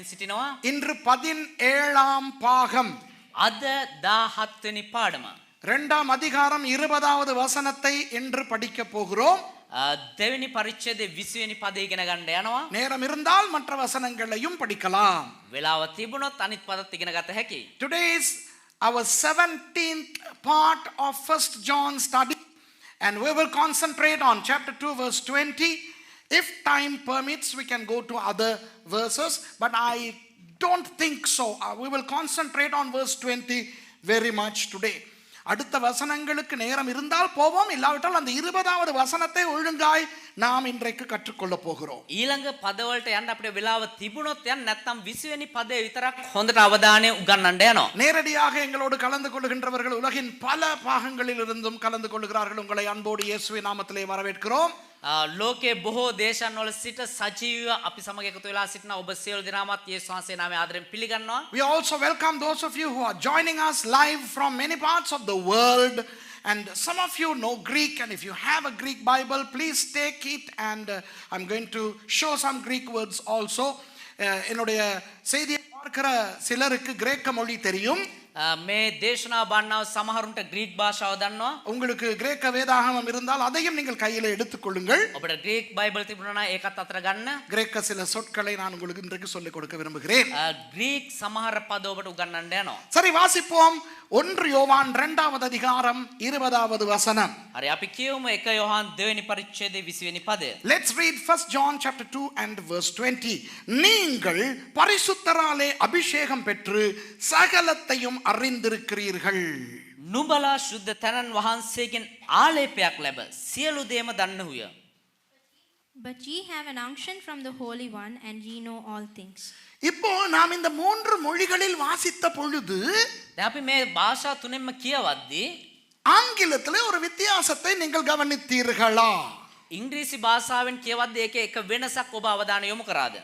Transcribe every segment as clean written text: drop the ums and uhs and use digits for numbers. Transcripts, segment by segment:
ඇහෙමින් සිටිනවා. இன்று 17ஆம் பாகம். අද 17 වෙනි පාඩම. 2ஆம் அதிகாரம் 20வது வசனத்தை இன்று படிக்க போகிறோம். දෙවෙනි පරිච්ඡේදයේ 20 වෙනි පදය ඉගෙන ගන්න යනවා. நேரம் இருந்தால் மற்ற வசனங்களையும் படிக்கலாம். වෙලාව තිබුණොත් අනිත් පදත් ඉගෙන ගත හැකියි. Today is our 17th part of 1st John study, and we will concentrate on chapter 2 verse 20. If time permits, we can go to other verses, but I don't think so. We will concentrate on verse 20 very much today. அடுத்த வசனங்களுக்கு நேரம் இருந்தால் போவோம், இல்லாவிட்டால் அந்த 20வது வசனத்தை ஒழுங்காய் நாம் இன்றைக்கு கற்றுக்கொள்ள போகிறோம். ඊළඟ පදවලට යන්න අපිට වෙලාව තිබුණොත් යන්න, නැත්නම් 20 වෙනි පදේ විතරක් හොඳට අවධානය උගන්වන්න යනවා. நேரடியாக எங்களோடு கலந்து கொள்கின்றவர்கள் உலகின் பல பாகங்களில் இருந்தும் கலந்து கொள்கிறார்கள். உங்களை அன்போடு இயேசுவின் நாமத்திலே வரவேற்கிறோம். ලෝකයේ බොහෝ දේශන් වල සිට සජීවව අපි සමග එකතු වෙලා සිටින ඔබ සියලු දෙනාමත් යේසුස් වහන්සේ නාමයෙන් ආදරෙන් පිළිගන්නවා. We also welcome those of you who are joining us live from many parts of the world, and some of you know Greek, and if you have a Greek Bible, please take it, and I'm going to show some Greek words also. என்னுடைய செய்தியை பார்க்கிற சிலருக்கு கிரேக்க மொழி தெரியும். මේ දේශනාව බannව සමහරුන්ට ග්‍රීක් භාෂාව දන්නවා. உங்களுக்கு கிரேக்க வேதாகமம் இருந்தால் அதையும் நீங்கள் கையில் எடுத்துக்கொள்ளுங்கள். ඔබට ග්‍රීක් බයිබල් තිබුණා නම් ඒකත් අතර ගන්න. கிரேக்க சில சொற்களை நான் உங்களுக்கு இன்றைக்கு சொல்லிக் கொடுக்க விரும்புகிறேன். ග්‍රීක් සමහර පද ඔබට උගන්වන්න යනවා. சரி, வாசிப்போம். 1 யோவான் 2வது அதிகாரம் 20வது வசனம். හරි, අපි කියමු 1 යොහන් 2 වෙනි පරිච්ඡේදයේ 20 වෙනි පදය. Let's read 1 John chapter 2 and verse 20. நீங்கள் பரிசுத்தராலே அபிஷேகம் பெற்று சகலத்தையும் அறிந்திருக்கிறீர்கள். නුඹලා ශුද්ධ තනන් වහන්සේගෙන් ආලේපයක් ලැබ සියලු දේම දන්නහුය. But ye have an unction from the Holy One, and ye know all things. இப்போ நாம் இந்த 3 மொழிகளில் வாசித்த பொழுது දැන් අපි මේ භාෂා තුනෙන්ම කියවද්දී ஆங்கிலத்திலே ஒரு வித்தியாசத்தை நீங்கள் கவனித்தீர்களா? ඉංග්‍රීසි භාෂාවෙන් කියවද්දී ඒකේ එක වෙනසක් ඔබ අවධානය යොමු කරාද?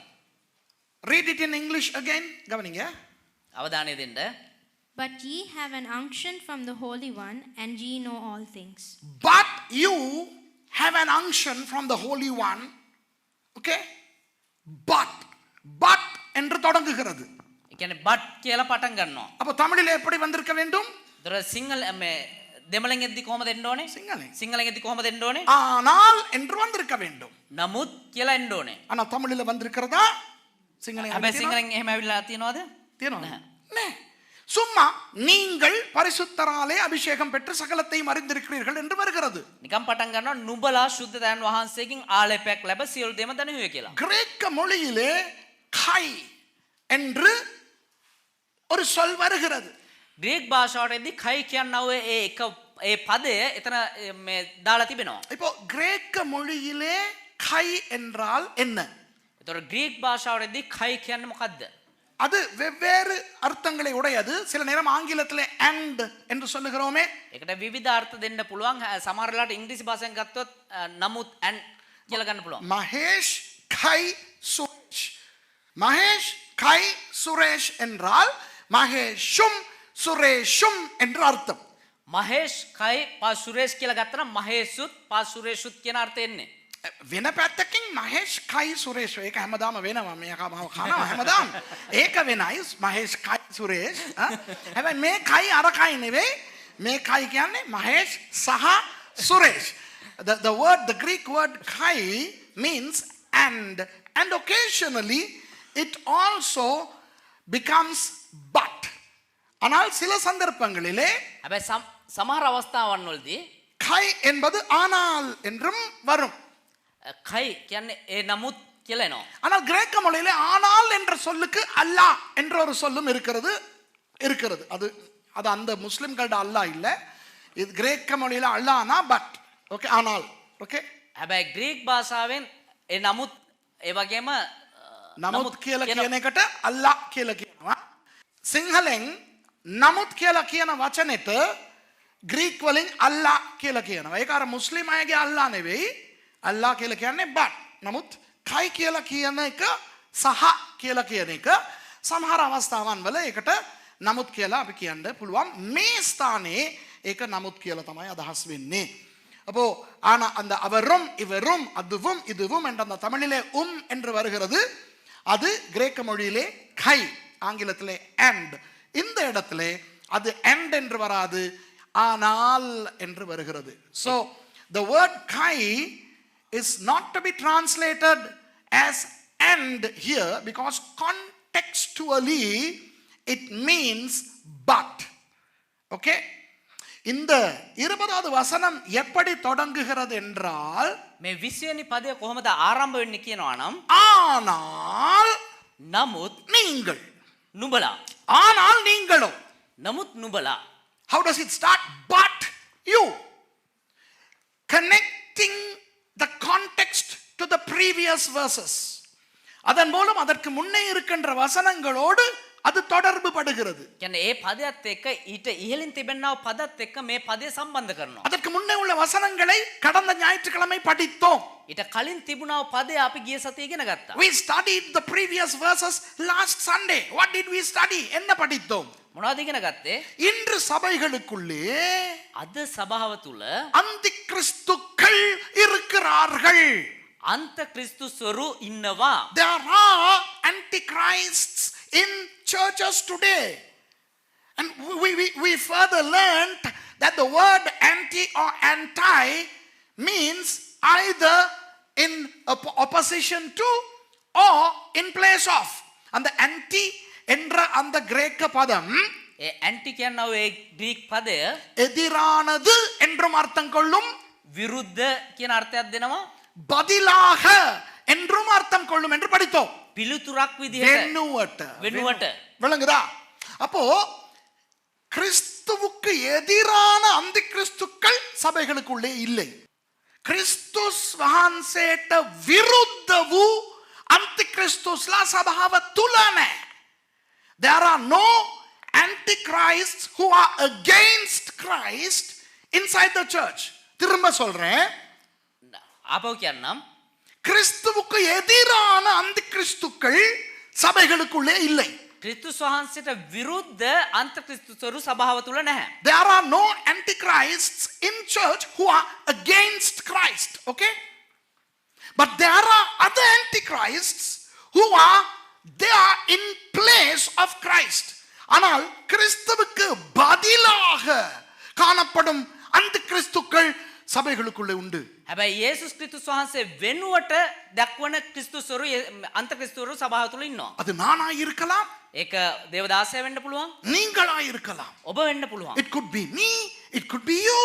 Read it in English again. கவனிங்க. අවධානය දෙන්න. But ye have an unction from the Holy One, and ye know all things. But you have an unction from the Holy One. Okay? But என்று தொடங்குகிறது. ඒ කියන්නේ බට් කියලා පටන් ගන්නවා. அப்ப தமிழிலே எப்படி வந்திருக்க வேண்டும்? ඒතර සිංහල මේ දෙමළෙන් එද්දි කොහමද එන්න ඕනේ? සිංහලෙන් එද්දි කොහමද එන්න ඕනේ? ஆனால் என்று வந்திருக்க வேண்டும். නමුත් කියලා එන්න ඕනේ. ஆனா தமிழில வந்திருக்கிறதா? சிங்களம் හැබැයි සිංහලෙන් එහෙම ඇවිල්ලා තියෙනවද? තියෙනවද? නෑ. சும்மா நீங்கள் பரிசுத்தராலே அபிஷேகம் பெற்று சகலத்தையும் அறிந்திருக்கிறீர்கள் என்று வருகிறது. නිකම් පටන් ගන්නවා නුඹලා ශුද්ධ තනන් වහන්සේගෙන් ආලේපයක් ලැබ සියලු දේම දනුවේ කියලා. கிரேக்க மொழியிலே கை என்று ஒரு சொல் வருகிறது. ග්‍රීක් භාෂාවටදී කයි කියනව ඒ පදය එතන මේ දාලා තිබෙනවා. இப்போ கிரேக்க மொழியிலே கை என்றால் என்ன? ඒතර ග්‍රීක් භාෂාවටදී කයි කියන්නේ මොකද්ද? அது வெவ்வேறு அர்த்தங்களை உடையது. சில நேரம் ஆங்கிலத்திலே and என்று சொல்லுகிறோமே. ඒකට විවිධ අර්ථ දෙන්න පුළුවන්. සමහර වෙලාවට ඉංග්‍රීසි භාෂාවෙන් ගත්තොත් නමුත් and කියලා ගන්න පුළුවන්. மகேஷ் கை சுரேஷ். மகேஷ் கை சுரேஷ் என்றால் மகேஷும் சுரேஷும் என்று அர்த்தம். මහේෂ් කයි පා සුරේෂ් කියලා ගත්තා නම් මහේෂුත් පා සුරේෂුත් කියන අර්ථය එන්නේ. වෙන පැත්තකින් මහේෂ් කයි සුරේෂ් ඒක හැමදාම වෙනවා. මේක මම කනවා හැමදාම. ඒක වෙනයි මහේෂ් කයි සුරේෂ්. හැබැයි මේ කයි අර කයි නෙවෙයි. මේ කයි කියන්නේ මහේෂ් සහ Suresh. The Greek word kai means and occasionally it also becomes but. ஆனால் சில சந்தர்ப்பங்களிலே හැබැයි සමහර අවස්ථාවන් වලදී கை என்பது ஆனால் என்றும் வரும். කයි කියන්නේ ඒ නමුත් කියලා එනවා. ஆனால் கிரேக்க மொழியிலே ஆனால் என்ற சொல்லுக்கு அல்லாஹ் என்ற ஒரு சொல்லும் இருக்கிறது. அது அந்த முஸ்லிம்களோட அல்லாஹ் இல்ல. இது கிரேக்க மொழியில அல்லாஹ்னா பட். ஓகே, ஆனால். ஓகே. හැබැයි ග්‍රීක් භාෂාවෙන් ඒ නමුත් ඒ වගේම නමුත් කියලා කියන එකට අල්ලාහ් කියලා කියනවා. සිංහලෙන් නමුත් කියලා කියන වචනෙට ග්‍රීක් වලින් අල්ලාහ් කියලා කියනවා. ඒක අර මුස්ලිම් අයගේ අල්ලාහ් නෙවෙයි. අල්ලාහ් කියලා කියන්නේ බට්. නමුත් කයි කියලා කියන එක සහ කියලා කියන එක සමහර අවස්ථාවන් වල ඒකට නමුත් කියලා අපි කියන්න පුළුවන්. මේ ස්ථානයේ ඒක නමුත් කියලා තමයි අදහස් වෙන්නේ. அப்போ ஆனா அந்த அவரும் இவரும் அதுவும் இதுவும் என்ற அந்த தமிழிலே என்று வருகிறது. அது கிரேக்க மொழியிலே கை, ஆங்கிலத்திலே and. இந்த இடத்திலே அது and என்று வராது, ஆனால் என்று வருகிறது. So the word kai is not to be translated as and here because contextually it means but. Okay, இந்த 20வது வசனம் எப்படி தொடங்குகிறது என்றால் මේ 20 වෙනි පදය කොහොමද ආරම්භ වෙන්නේ කියනවා නම් ஆனால் නමුත් நீங்கள், නුඹලා, ஆனால் நீங்களோ. නමුත් නුඹලා. How does it start? But you. Connecting the context to the previous verses. அதன் மூலம் அதற்கு முன்னே இருக்கின்ற வசனங்களோடு அது தொடர்பு படுகிறது. කියන්නේ ඒ පදයට එක්ක ඊට ඉහළින් තිබෙනා පදත් එක්ක මේ පදය සම්බන්ධ කරනවා. அதற்கு முன்னே உள்ள வசனங்களை கடந்த ஞாயிற்றுக்கிழமை படித்தோம். ඊට කලින් තිබුණා පදය අපි ගිය සතියේ ඉගෙන ගත්තා. We studied the previous verses last Sunday. What did we study? என்ன படித்தோம்? මොනවද ඉගෙන ගත්තේ? இன்று சபைகளுக்குள்ளே අද සභාව තුල அந்தி கிறிஸ்துக்கள் இருக்கிறார்கள். අන්ත ක්‍රිස්තුස්වරු ඉන්නවා. There are antichrists in churches today. And we further learned that the word anti or anti means either in opposition to or in place of. And the anti என்ற அந்த கிரேக்க பதம் ඒ ඇන්ටි කියනවා ඒ ග්‍රීක පදය எதிரானது என்றும் அர்த்தம் கொள்ளும், විරුද්ධ කියන අර්ථයක් දෙනවා, பதிலாக என்றும் அர்த்தம் கொள்ளும் என்று படித்தோம். පිළිතුරක් විදිහට වෙනුවට. விளங்குதா? அப்போ கிறிஸ்துவுக்கு எதிரான அந்தி கிறிஸ்துக்கள் சபைகளுக்குள்ளே இல்லை. கிறிஸ்துஸ் වහන්සේට විරුද්ධ වූ අන්ති ක්‍රිස්තුස්ලා සභාව තුල නැහැ. There are no antichrists who are against Christ inside the church. திரும்ப சொல்றேன், ආපහු කියන්නම්, கிறிஸ்துவுக்கு எதிரான அந்தி கிறிஸ்துக்கள் சபைகளுக்குள்ளே இல்லை. ක්‍රිස්තුස් වහන්සේට විරුද්ධ අන්ත ක්‍රිස්තුස්වරු සභාව තුල නැහැ. There are no antichrists in church who are against Christ. Okay? But there are other antichrists who are there in place of Christ. ஆனால் கிறிஸ்துவுக்கு பதிலாக காணப்படும் அந்தி கிறிஸ்துக்கள் சபைகளுக்குள்ளே உண்டு. හැබැයි යේසුස් ක්‍රිස්තුස් වහන්සේ වෙනුවට දක්වන ක්‍රිස්තුස්වරු අන්ත ක්‍රිස්තුස්වරු සභාව තුල ඉන්නවා. அது நானா இருக்கலாம், ඒක දේවදාසය වෙන්න පුළුවන්, நீங்களா இருக்கலாம். ඔබ වෙන්න පුළුවන්. It could be me, it could be you.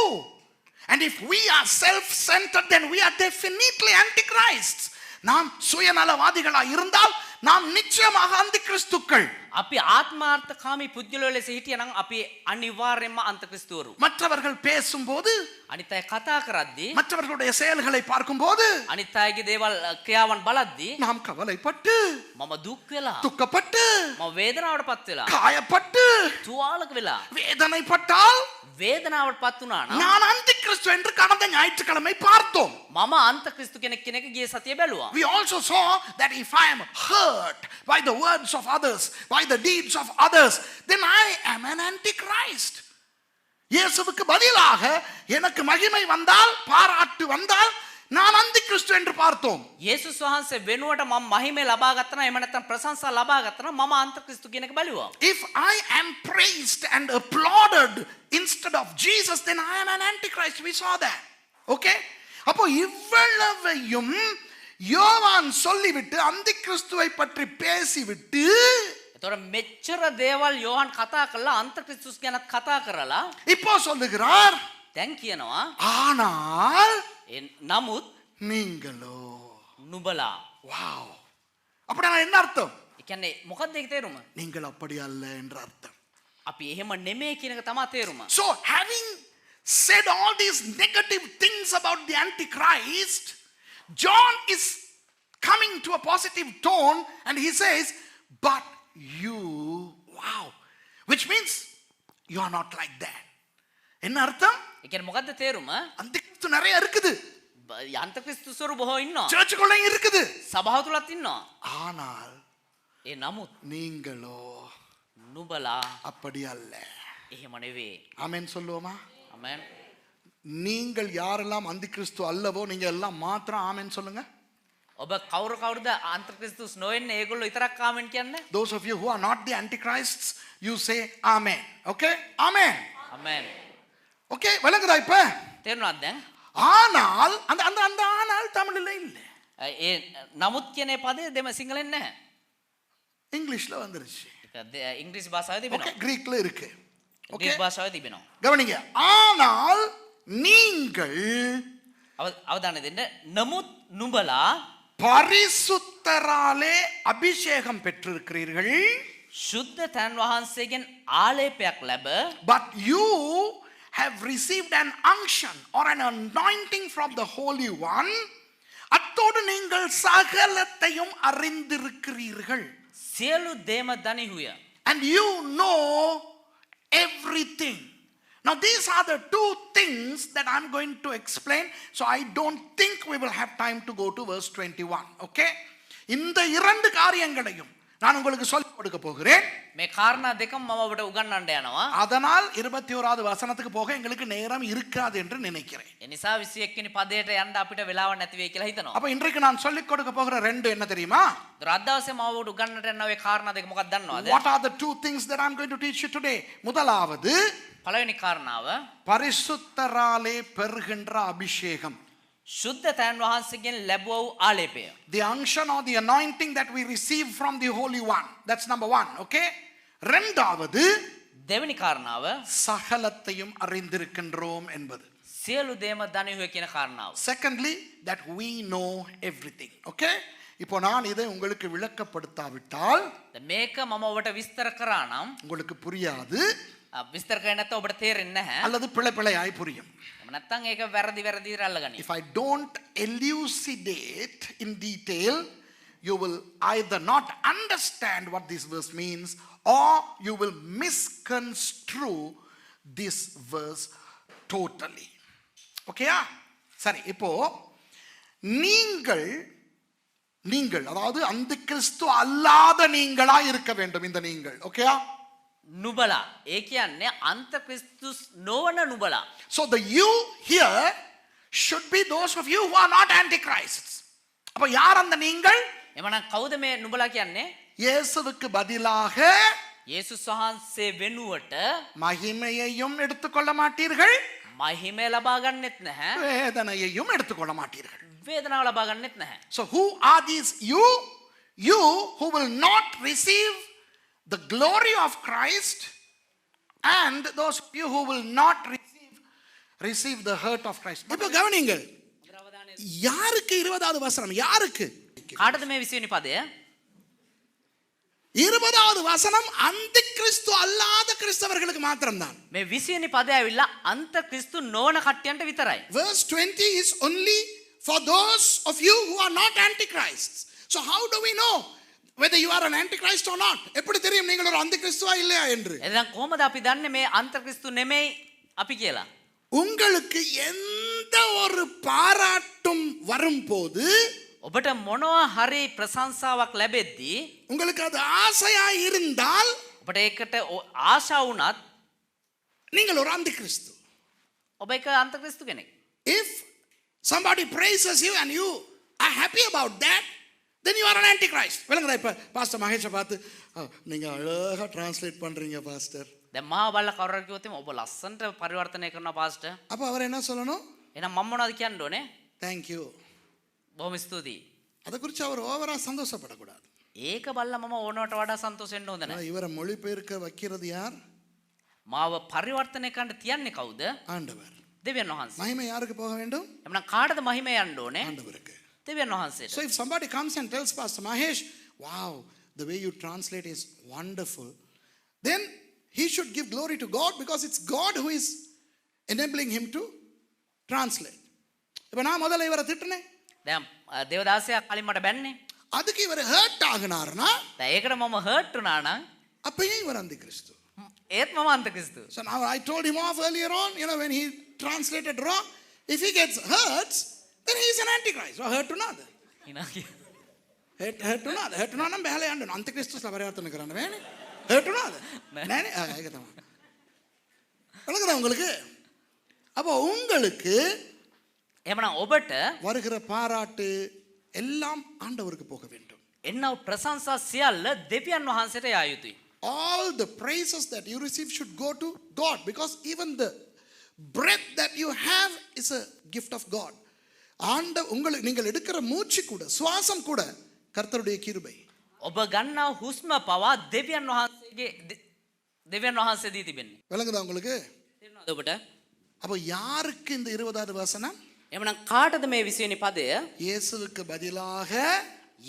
And if we are self-centered, then we are definitely antichrists. நாம் சுயநலவாதிகளா இருந்தால் நாம் நிச்சயமாக அந்தி கிறிஸ்துக்கள். අපි ආත්මාර්ථකාමී පුද්ගලයෝ ලෙස හිටියනම් අපි අනිවාර්යයෙන්ම අන්ත ක්‍රිස්තුවරු. மற்றவர்கள் பேசும்போது, අනිත් අය කතා කරද්දී, மற்றவர்களுடைய செயல்களை பார்க்கும்போது අනිත් අයගේ දේවල් ක්‍රියාවන් බලද්දී நாம் கவலைப்பட்டு, මම දුක් වෙලා, துக்கப்பட்டு, මම වේදනාවටපත් වෙලා, காயப்பட்டு, තුවාලක වෙලා, வேதனைப்பட்டால் වේදනාවටපත් වුණා නම් நான் அந்தி கிறிஸ்து என்று கடந்த ஞாயிற்றுக்கிழமை பார்த்தோம். මම අන්ත ක්‍රිස්තු කෙනෙක් කියන එක ගිය සතියේ බැලුවා. We also saw that if I am hurt by the words of others, by the deeds of others, then I am an antichrist. இயேசுவுக்கு பதிலாக எனக்கு மகிமை வந்தால், பாராட்டு வந்தால், நான் அந்தி கிறிஸ்து என்று பார்த்தோம். යේසුස් වහන්සේ වෙනුවට මම මහිමේ ලබා ගත්තා නම් එහෙම නැත්නම් ප්‍රශංසා ලබා ගත්තා නම් මම අන්ත ක්‍රිස්තු කියන එක බැලුවා. If I am praised and applauded instead of Jesus, then I am an antichrist. We saw that. Okay? அப்போ இவ்வளவையும் யோவான் சொல்லிவிட்டு அந்தி கிறிஸ்துவை பற்றி பேசிவிட்டு, එතකොට මෙච්චර දේවල් යෝහන් කතා කළා අන්ත ක්‍රිස්තුස් ගැනත් කතා කරලා இப்போ சொல்லுகிறார், දැන් කියනවා ஆனால் නමුත් நீங்களோ. නුඹලා. வாவ். அப்படினா என்ன அர்த்தம்? ඒ කියන්නේ මොකක්ද ඒක තේරුම? நீங்கள் அப்படி அல்ல என்ற அர்த்தம். අපි එහෙම නෙමෙයි කියන එක තමයි තේරුම. So having said all these negative things about the antichrist, John is coming to a positive tone and he says, but you, wow, which means you are not like that. என்ன அர்த்தம்? ඒ කියන්නේ මොකද්ද තේරුම? அந்திகிறிஸ்து நிறைய இருக்குது, අන්ත ක්‍රිස්තුස්වරු බොහෝ ඉන්නවා, சர்ச்சுக்குள்ள இருக்குது, සභාව තුලත් ඉන්නවා. ஆனால் ඒ නමුත් நீங்களோ නුඹලා அப்படி அல்ல. එහෙම නෙවෙයි. ஆமென் சொல்லுவோமா? ආමෙන්. நீங்கள் யாரெல்லாம் அந்தி கிறிஸ்து அல்லவோ நீங்க எல்லாம் மாத்திரம் ஆமென் சொல்லுங்க. ඔබ කවුරුද අන්තක්‍රිස්තුස් නොවෙන්නේ ඒගොල්ලෝ විතරක් ආමෙන් කියන්නේ? Those of you who are not the antichrists, you say amen. Okay? Amen. Amen. Okay? விளங்குதா இப்ப? තේරුණාද දැන්? ஆனால் அந்த அந்த அந்த ஆனால் தமிழ்ல இல்ல. ඒ නමුත් කියන ඒ පදේ දෙම සිංහලෙන් නැහැ. இங்கிலீஷ்ல வந்துருச்சு. ඉංග්‍රීසි භාෂාවේ තිබෙනවා. Okay? கிரீக்ல இருக்கு. Okay? ඉංග්‍රීසි භාෂාවේ තිබෙනවා. கவனிங்க. ஆனால் நீங்கள் අවධානය දෙන්න. නමුත් නුඹලා பரிசுத்தராலே அபிஷேகம் பெற்றிருக்கிறீர்கள். ශුද්ධ තැන් වහන්සේගෙන් ආලේපයක් ලැබ But you have received an unction or an anointing from the Holy One. அத்தோடு நீங்கள் சகலத்தையும் அறிந்திருக்கிறீர்கள். සියලු දේම දනිහුය. And you know everything. Now these are the two things that I'm going to explain. So I don't think we will have time to go to verse 21. Okay? இந்த இரண்டு காரியங்களையும் நான் உங்களுக்கு சொல்லிக் கொடுக்க போகிறேன். මේ කාරණා දෙකම මම ඔබට උගන්වන්න යනවා. அதனால் 21வது வசனத்துக்கு போக எங்களுக்கு நேரம் இருக்காது என்று நினைக்கிறேன். ඒ නිසා 21 වෙනි පදයට යන්න අපිට වෙලාවක් නැති වෙයි කියලා හිතනවා. அப்ப இன்றைக்கு நான் சொல்லிக் கொடுக்க போகிற ரெண்டு என்ன தெரியுமா? අද දවසේ මම ඔබට උගන්වන්නට යන ඔය කාරණා දෙක මොකක්ද දන්නවද? What are the two things that I'm going to teach you today? முதலாவது පළවෙනි කාරණාව பரிசுத்தராலே பெறுகின்ற அபிஷேகம். ශුද්ධ තැන් වහන්සේගෙන් ලැබුව වූ ආලේපය. The unction or the anointing that we receive from the Holy One. That's number one. Okay? ரெண்டாவது දෙවෙනි කාරණාව சகலத்தையும் அறிந்திருக்கின்றோம் என்பது. සියලු දේම දනිහුය කියන කාරණාව. Secondly, that we know everything. Okay? இப்போ நான் இதை உங்களுக்கு விளக்கப்படுத்தாவிட்டால் මේක මම ඔබට විස්තර කරා නම් உங்களுக்கு புரியாது විස්තර කරේ නැත්නම් ඔබට තේරෙන්නේ නැහැ. அல்லது பிழையாய் புரியும். නැත්නම් ඒක වැරදි විදිහට අල්ලගනි. If I don't elucidate in detail, you will either not understand what this verse means or you will misconstrue this verse totally. ஓகேயா? சரி, இப்போ நீங்கள் அதாவது அந்த கிறிஸ்து அல்லாத நீங்களா இருக்க வேண்டும். இந்த நீங்கள் ஓகேயா? නුබලා ඒ කියන්නේ අන්තක්‍රිස්තුස් නොවන නුබලා. So the you here should be those of you who are not antichrists. அப்ப யார் அந்த நீங்கள்? එමනම් කවුද මේ නුබලා කියන්නේ? இயேசுவுக்கு பதிலாக යේසුස් වහන්සේ වෙනුවට மகிமையையும் எடுத்துக்கொள்ள மாட்டீர்கள், මහිමය ලබා ගන්නෙත් නැහැ, வேதனையையும் எடுத்துக்கொள்ள மாட்டீர்கள். වේදනාව ලබා ගන්නෙත් නැහැ. So who are these you? You who will not receive the glory of Christ, and those of you who will not receive the hurt of Christ. இப்போ கவனிங்கள், யாருக்கு 20வது வசனம்? யாருக்கு? කාටද මේ 20 වෙනි පදය? 20வது வசனம் அந்த கிறிஸ்து அல்லாத கிறிஸ்தவர்களுக்கு மாத்திரம்தான். මේ 20 වෙනි පදය ඇවිල්ලා අන්තක්‍රිස්තු නොවන කට්ටියන්ට විතරයි. Verse 20 is only for those of you who are not antichrists. So how do we know whether you are an antichrist or not? எப்படி தெரியும் நீங்கள் ஒரு அந்திகிறிஸ்துவா இல்லையா என்று? එහෙනම් කොහොමද අපි දන්නේ මේ අන්තක්‍රිස්තු නෙමෙයි අපි කියලා? உங்களுக்கு எந்த ஒரு பாராட்டும் வரும்போது, ඔබට මොනවා හරි ප්‍රශංසාවක් ලැබෙද්දී, உங்களுக்கு அது ஆசையா இருந்தால், ඔබට ඒකට ආශා වුණත් நீங்கள் ஒரு அந்திகிறிஸ்து. ඔබ එක අන්තක්‍රිස්තු කෙනෙක්. If somebody praises you and you are happy about that, then you are an antichrist. விளங்குதா? இப்ப பாஸ்டர் மகேஷை பார்த்து நீங்க அழகா டிரான்ஸ்லேட் பண்றீங்க பாஸ்டர். දැන් මාව බලලා කවුරුහරි කිව්වොත් ඔබ ලස්සනට පරිවර්තනය කරනවා පාස්ටර්. அப்ப அவர் என்ன சொல்லணும்? එහෙනම් මම මොනවද කියන්න ඕනේ? Thank you. බොහොම ස්තුතියි. அதை குறித்து அவர் ஓவரா சந்தோஷப்படக்கூடாது. ඒක බලලා මම ඕනවට වඩා සන්තෝෂ වෙන්න හොඳ නැහැ. இவரை மொழிபெயர்க்க வைக்கிறது யார்? මාව පරිවර්තනය කරන්න තියන්නේ කවුද? ஆண்டவர். දෙවියන් වහන්සේ. மகிமை யாருக்கு போக வேண்டும்? එහෙනම් කාටද මහිම යන්න ඕනේ? ஆண்டவருக்கு. දෙවියන් වහන්සේට. So if somebody comes and tells Pastor Mahesh, wow, the way you translate is wonderful, then he should give glory to God because it's God who is enabling him to translate. இப்ப நான் முதல்ல இவரை திட்டுனேன், දැන් දේවදාසයා කලින් මට බැන්නේ. அதுக்கு இவர் hurt ஆகினார்னா, දැන් ඒකට මම හර්ට් වුණා නම් அப்பயே இவர் அந்திகிறிஸ்து. ඒත් මම අන්තක්‍රිස්තු. So now I told him off earlier on, when he translated wrong, if he gets hurt, then he is an antichrist. So hurt උනාද? hurt උනාද? hurt උනා නම් බහැලා යන්න ඕන. අන්තික්‍රිස්තුස්ලා පරිවර්තන කරන්න බෑනේ. hurt උනාද? නෑනේ. ඒක තමයි. බලකද உங்களுக்கு? அப்போ உங்களுக்கு එහෙනම් ඔබට வருகிற பாராட்டு, எல்லாம் ஆண்டவருக்கு போக வேண்டும். එන්නව ප්‍රශංසා සියල්ල දෙවියන් වහන්සේට යා යුතුයි. All the praises that you receive should go to God, because even the breath that you have is a gift of God. உங்களுக்கு நீங்கள் எடுக்கிற மூச்சு கூட சுவாசம் கூட கர்த்தருடைய கிருபை. ඔබ ගන්නා හුස්ම පවා දෙවියන් වහන්සේ දී තිබෙන්නේ. விளங்குதா உங்களுக்கு? තේරෙනවද ඔබට? அப்போ யாருக்கு இந்த 20வது வசனம்? එhmenan කාටද මේ 20 වෙනි පදය? இயேசுவுக்கு பதிலாக,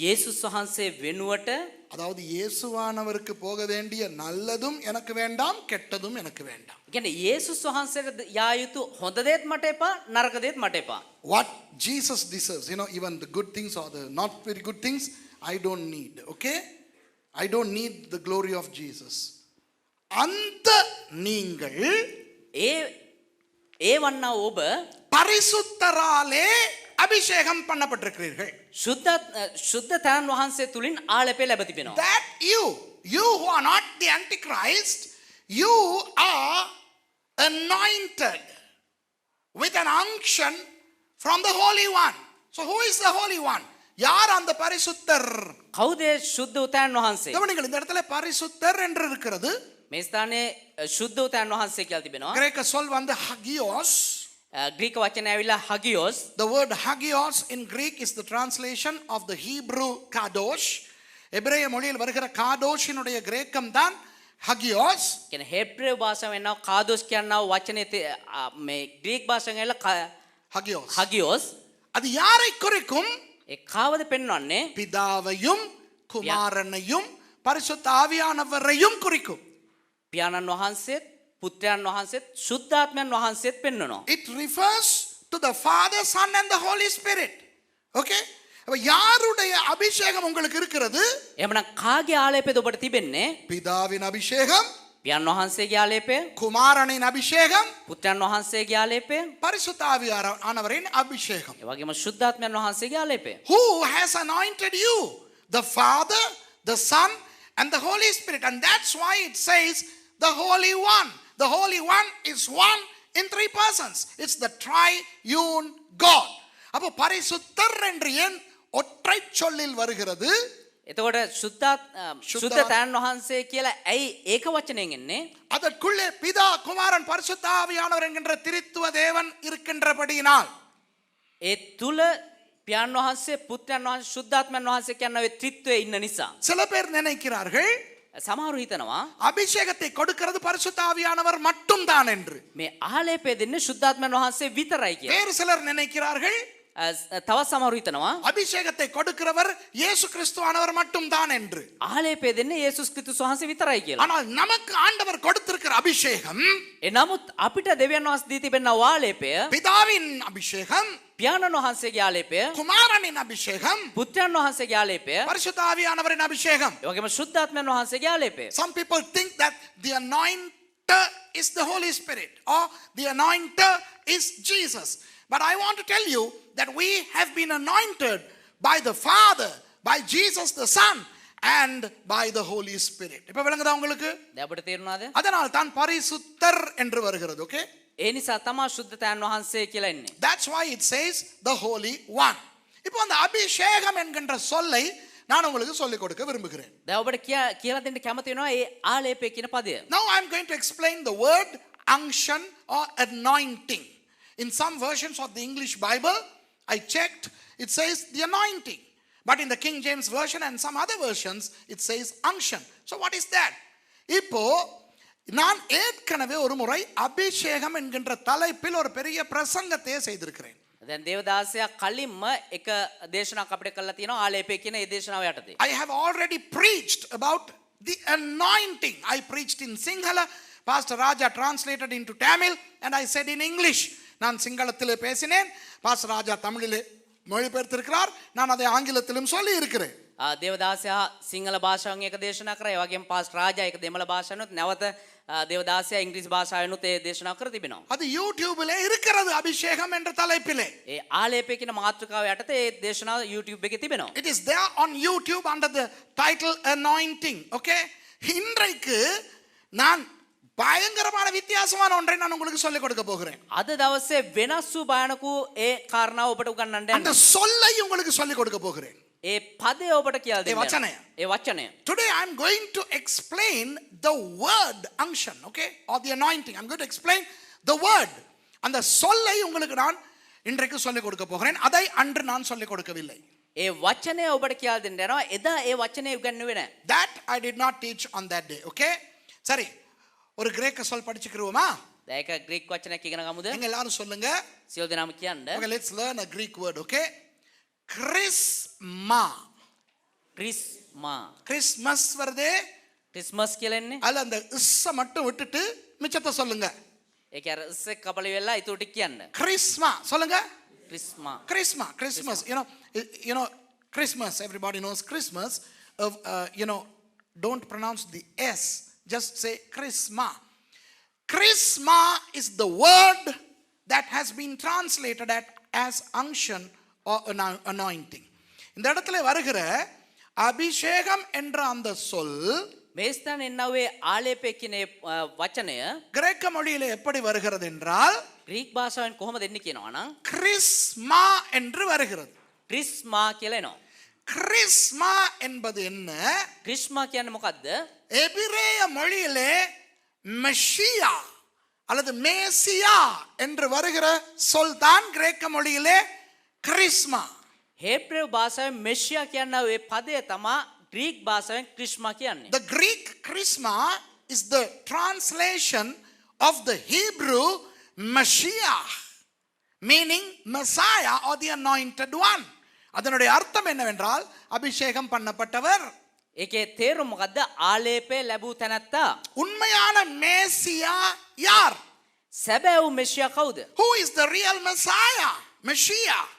යේසුස් වහන්සේ වෙනුවට, அதாவது இயேசுவானவருக்கு போக வேண்டிய நல்லதும் எனக்கு வேண்டாம், கெட்டதும் எனக்கு வேண்டாம். කියන්නේ යේසුස් වහන්සේට යා යුතු හොඳ දේත් මට එපා, නරක දේත් මට එපා. What Jesus deserves, even the good things or the not very good things, I don't need. Okay? I don't need the glory of Jesus. அந்த நீங்கள் ඒ වන්නා ඔබ பரிசுத்தராலே அபிஷேகம் பண்ணப்பட்டிருக்கிறீர்கள். සුද්ධ තැන් වහන්සේ තුලින් ආලේපය ලැබ තිබෙනවා. That you who are not the Antichrist, you are anointed with an unction from the Holy One. So who is the Holy One? யார் அந்த பரிசுத்தர்? කවුද සුද්ධ උතැන් වහන්සේ? கவனிங்கள், இந்த இடத்துல பரிசுத்தர் என்று இருக்கிறது. මේ ස්ථානයේ සුද්ධ උතැන් වහන්සේ කියලා තිබෙනවා. கிரேக்க சொல் வந்து hagios. ග්‍රීක වචනය ඇවිල්ලා hagios. The word hagios in Greek is the translation of the Hebrew kadosh. எபிரேய மொழியில் வருகிற காடோஷினுடைய கிரேக்கம் தான் hagios. කියන්නේ හේබ්‍රේව භාෂාවෙන් නව කාදෝස් කියනවා වචනේ මේ ග්‍රීක භාෂාවෙන් ඇවිල්ලා hagios. hagios. அது யாரை குறிக்கும்? ඒ කාවද පෙන්වන්නේ? பிதாவையும் குமாரனையும் பரிசுத்த ஆவியானவரையும் குறிக்கும். පියාණන් වහන්සේත් පුත්‍රයන් වහන්සේත් සුද්ධාත්මයන් වහන්සේත් පෙන්වනවා. It refers to the Father, Son and the Holy Spirit. Okay? அப்ப யாருடைய அபிஷேகம் உங்களுக்கு இருக்கிறது? එහෙමනම් කාගේ ආලේපයද ඔබට තිබෙන්නේ? பிதாவின் அபிஷேகம், පියාණන් වහන්සේගේ ආලේපය, குமாரனின் அபிஷேகம், පුත්‍රයන් වහන්සේගේ ආලේපය, பரிசுத்த ஆவியானவரின் அபிஷேகம். ඒ වගේම සුද්ධාත්මයන් වහන්සේගේ ආලේපය. Who has anointed you? The Father, the Son and the Holy Spirit. And that's why it says the Holy One. The Holy One is one in three persons. It's the triune God. அப்போ பரிசுத்தர் என்று ஏன் ஒற்றை சொல்லில் வருகிறது? එතකොට සුද්ධ තැන් වහන්සේ කියලා ඇයි ඒක වචනයෙන් එන්නේ? அதற்குள்ளே பிதா, குமாரன், பரிசுத்த ஆவியானவர் என்கின்ற திரித்துவ தேவன் இருக்கின்றபடியினால். ඒ තුල පියාණන් වහන්සේ, පුත්‍රයන් වහන්සේ, සුද්ධාත්මයන් වහන්සේ කියන ඔය ත්‍රිත්වයේ ඉන්න නිසා சில பேர் நினைக்கிறார்கள் සමහරු හිතනවා அபிஷேகத்தை கொடுக்கிறது பரிசுத்த ஆவியானவர் மட்டும் தான் என்று. මේ ආලේපය දෙන්නේ සුද්ධාත්මයන් වහන්සේ විතරයි කියලා. வேறு சிலர் நினைக்கிறார்கள் තවත් සමහරු හිතනවා அபிஷேகத்தை கொடுக்கிறவர் இயேசு கிறிஸ்துவானவர் மட்டும் தான் என்று. ආලේපය දෙන්නේ යේසුස් ක්‍රිස්තුස් වහන්සේ විතරයි කියලා. ஆனால் நமக்கு ஆண்டவர் கொடுத்திருக்கிற அபிஷேகம், එනමුත් අපිට දෙවියන් වහන්සේ දී තිබෙන ආලේපය, பிதாவின் அபிஷேகம், පියාණන් වහන්සේගේ ආලේපය, குமாரனின் அபிஷேகம், පුත්‍රයන් වහන්සේගේ ආලේපය, பரிசுத்த ஆவியானவரின் அபிஷேகம். ඒ වගේම සුද්ධාත්මයන් වහන්සේගේ ආලේපය. Some people think that the anointer is the Holy Spirit or the anointer is Jesus. But I want to tell you that we have been anointed by the Father, by Jesus the Son and by the Holy Spirit. இப்ப விளங்குதா உங்களுக்கு? දැන් අපිට තේරුණාද? அதனால் தான் பரிசுத்தர் என்று வருகிறது. ஓகே? ඒ නිසා තමයි සුද්ධ තැන් වහන්සේ කියලා ඉන්නේ. That's why it says the Holy One. இப்போ அந்த அபிஷேகம் என்கின்ற சொல்லை நான் உங்களுக்கு சொல்லிக் கொடுக்க விரும்புகிறேன். දැන් ඔබට කියලා දෙන්න කැමති වෙනවා ඒ ආලේපය කියන පදය. Now I am going to explain the word unction or anointing. In some versions of the English Bible, I checked, it says the anointing. But in the King James Version and some other versions, it says unction. So what is that? இப்போ நான் ஏற்கனவே ஒரு முறை அபிஷேகம் என்கின்ற தலைப்பில் ஒரு பெரிய பிரசங்கத்தை செய்திருக்கிறேன். දැන් දේවදාසයා කලින්ම එක දේශනාවක් අපිට කරලා තියෙනවා ආලේපය කියන ඒ දේශනාව යටතේ. I have already preached about the anointing. I preached in Sinhala. Pastor Raja translated into Tamil and I said in English. நான் சிங்களத்திலே பேசினேன், பாஸ்டர் ராஜா தமிழிலே மொழிபெயர்த்திருக்கிறார், நான் அதை ஆங்கிலத்திலும் சொல்லி இருக்கிறேன். දේවදාසයා සිංහල භාෂාවෙන් එක දේශනා කරා, ඒ වගේම පාස්ටර් රාජා එක දෙමළ භාෂාවෙනුත් නැවත දේවදාසයා ඉංග්‍රීසි භාෂාවෙනුත් ඒ දේශනා කර තිබෙනවා. அது யூடியூபிலே இருக்கிறது, அபிஷேகம் என்ற தலைப்பிலே. ඒ ආලේපය කියන මාතෘකාව යටතේ ඒ දේශනාව YouTube එකේ තිබෙනවා. It is there on YouTube under the title anointing. Okay? இன்றைக்கு நான் பயங்கரமான வித்தியாசமான ஒன்றை நான் உங்களுக்கு சொல்லிக் கொடுக்க போகிறேன். අද දවසේ වෙනස් වූ භයානක වූ ඒ කාරණාව ඔබට උගන්වන්න அந்த යනවා. சொல்லை உங்களுக்கு சொல்லிக் கொடுக்க போகிறேன். ඒ පදය ඔබට කියලා ඒ දෙන්න. වචනය. ඒ වචනය. Today I'm going to explain the word unction, okay? Or the anointing. I'm going to explain the word. அந்த சொல்லை உங்களுக்கு நான் இன்றைக்கு சொல்லிக் கொடுக்க போகிறேன். அதை அன்று நான் சொல்லிக் கொடுக்கவில்லை. ඒ වචනය ඔබට කියලා දෙන්න යනවා. එදා ඒ වචනය උගන්වුවේ නැහැ. That I did not teach on that day, okay? சரி, ஒரு கிரேக்க சொல் படிச்சுக்கிருவோமா? දැන් ඒක ග්‍රීක වචනයක් ඉගෙන ගමුද? நீங்க எல்லாரும் சொல்லுங்க. සියලු දෙනාම කියන්න. Okay, let's learn a Greek word, okay? Chrisma. ක්‍රිස්මා. கிறிஸ்மஸ் வருதே. ක්‍රිස්මස් කියලා එන්නේ. அதுல அந்த இஸ்ஸ மட்டும் விட்டுட்டு மிச்சத்தை சொல்லுங்க. ඒක අර ඉස්සෙක් කපල වෙලා ඊට ටික කියන්න. கிறிஸ்மா சொல்லுங்க. ක්‍රිස්මා. Christmas. You know, Christmas. Everybody knows Christmas. You know, don't pronounce the S. Just say Christma. Christma is the word that has been translated as unction or anointing. இந்த இடத்துல வருகிற அபிஷேகம் என்ற அந்த சொல் මේ ස්ථානයේ එන්නවේ ආලේපය කියන වචනය கிரேக்க மொழியிலே எப்படி வருகிறது என்றால் ග්‍රීක භාෂාවෙන් කොහොමද එන්නේ කියනවා නම් கிறிஸ்மா என்று வருகிறது. ක්‍රිස්මා කියලා එනවා. கிறிஸ்மா என்பது என்ன? ක්‍රිස්මා කියන්නේ මොකද්ද? எபிரேய மொழியிலே மெஷியா அல்லது மேசியா என்று வருகிற சொல் தான் கிரேக்க மொழியிலே கிறிஸ்மா. හේබ්‍රේව භාෂාවෙන් මෙෂියා කියන ඒ පදය තමයි ග්‍රීක භාෂාවෙන් ක්‍රිස්මා කියන්නේ. The Greek chrisma is the translation of the Hebrew Mashiach, meaning Messiah or the anointed one. அதனுடைய அர்த்தம் என்னவென்றால் அபிஷேகம் பண்ணப்பட்டவர். ඒකේ තේරුම මොකද්ද? ආලේපය ලැබූ තැනැත්තා. உண்மையான மேசியா யார்? සැබෑවූ මෙෂියා කවුද? Who is the real Messiah? Mashiach.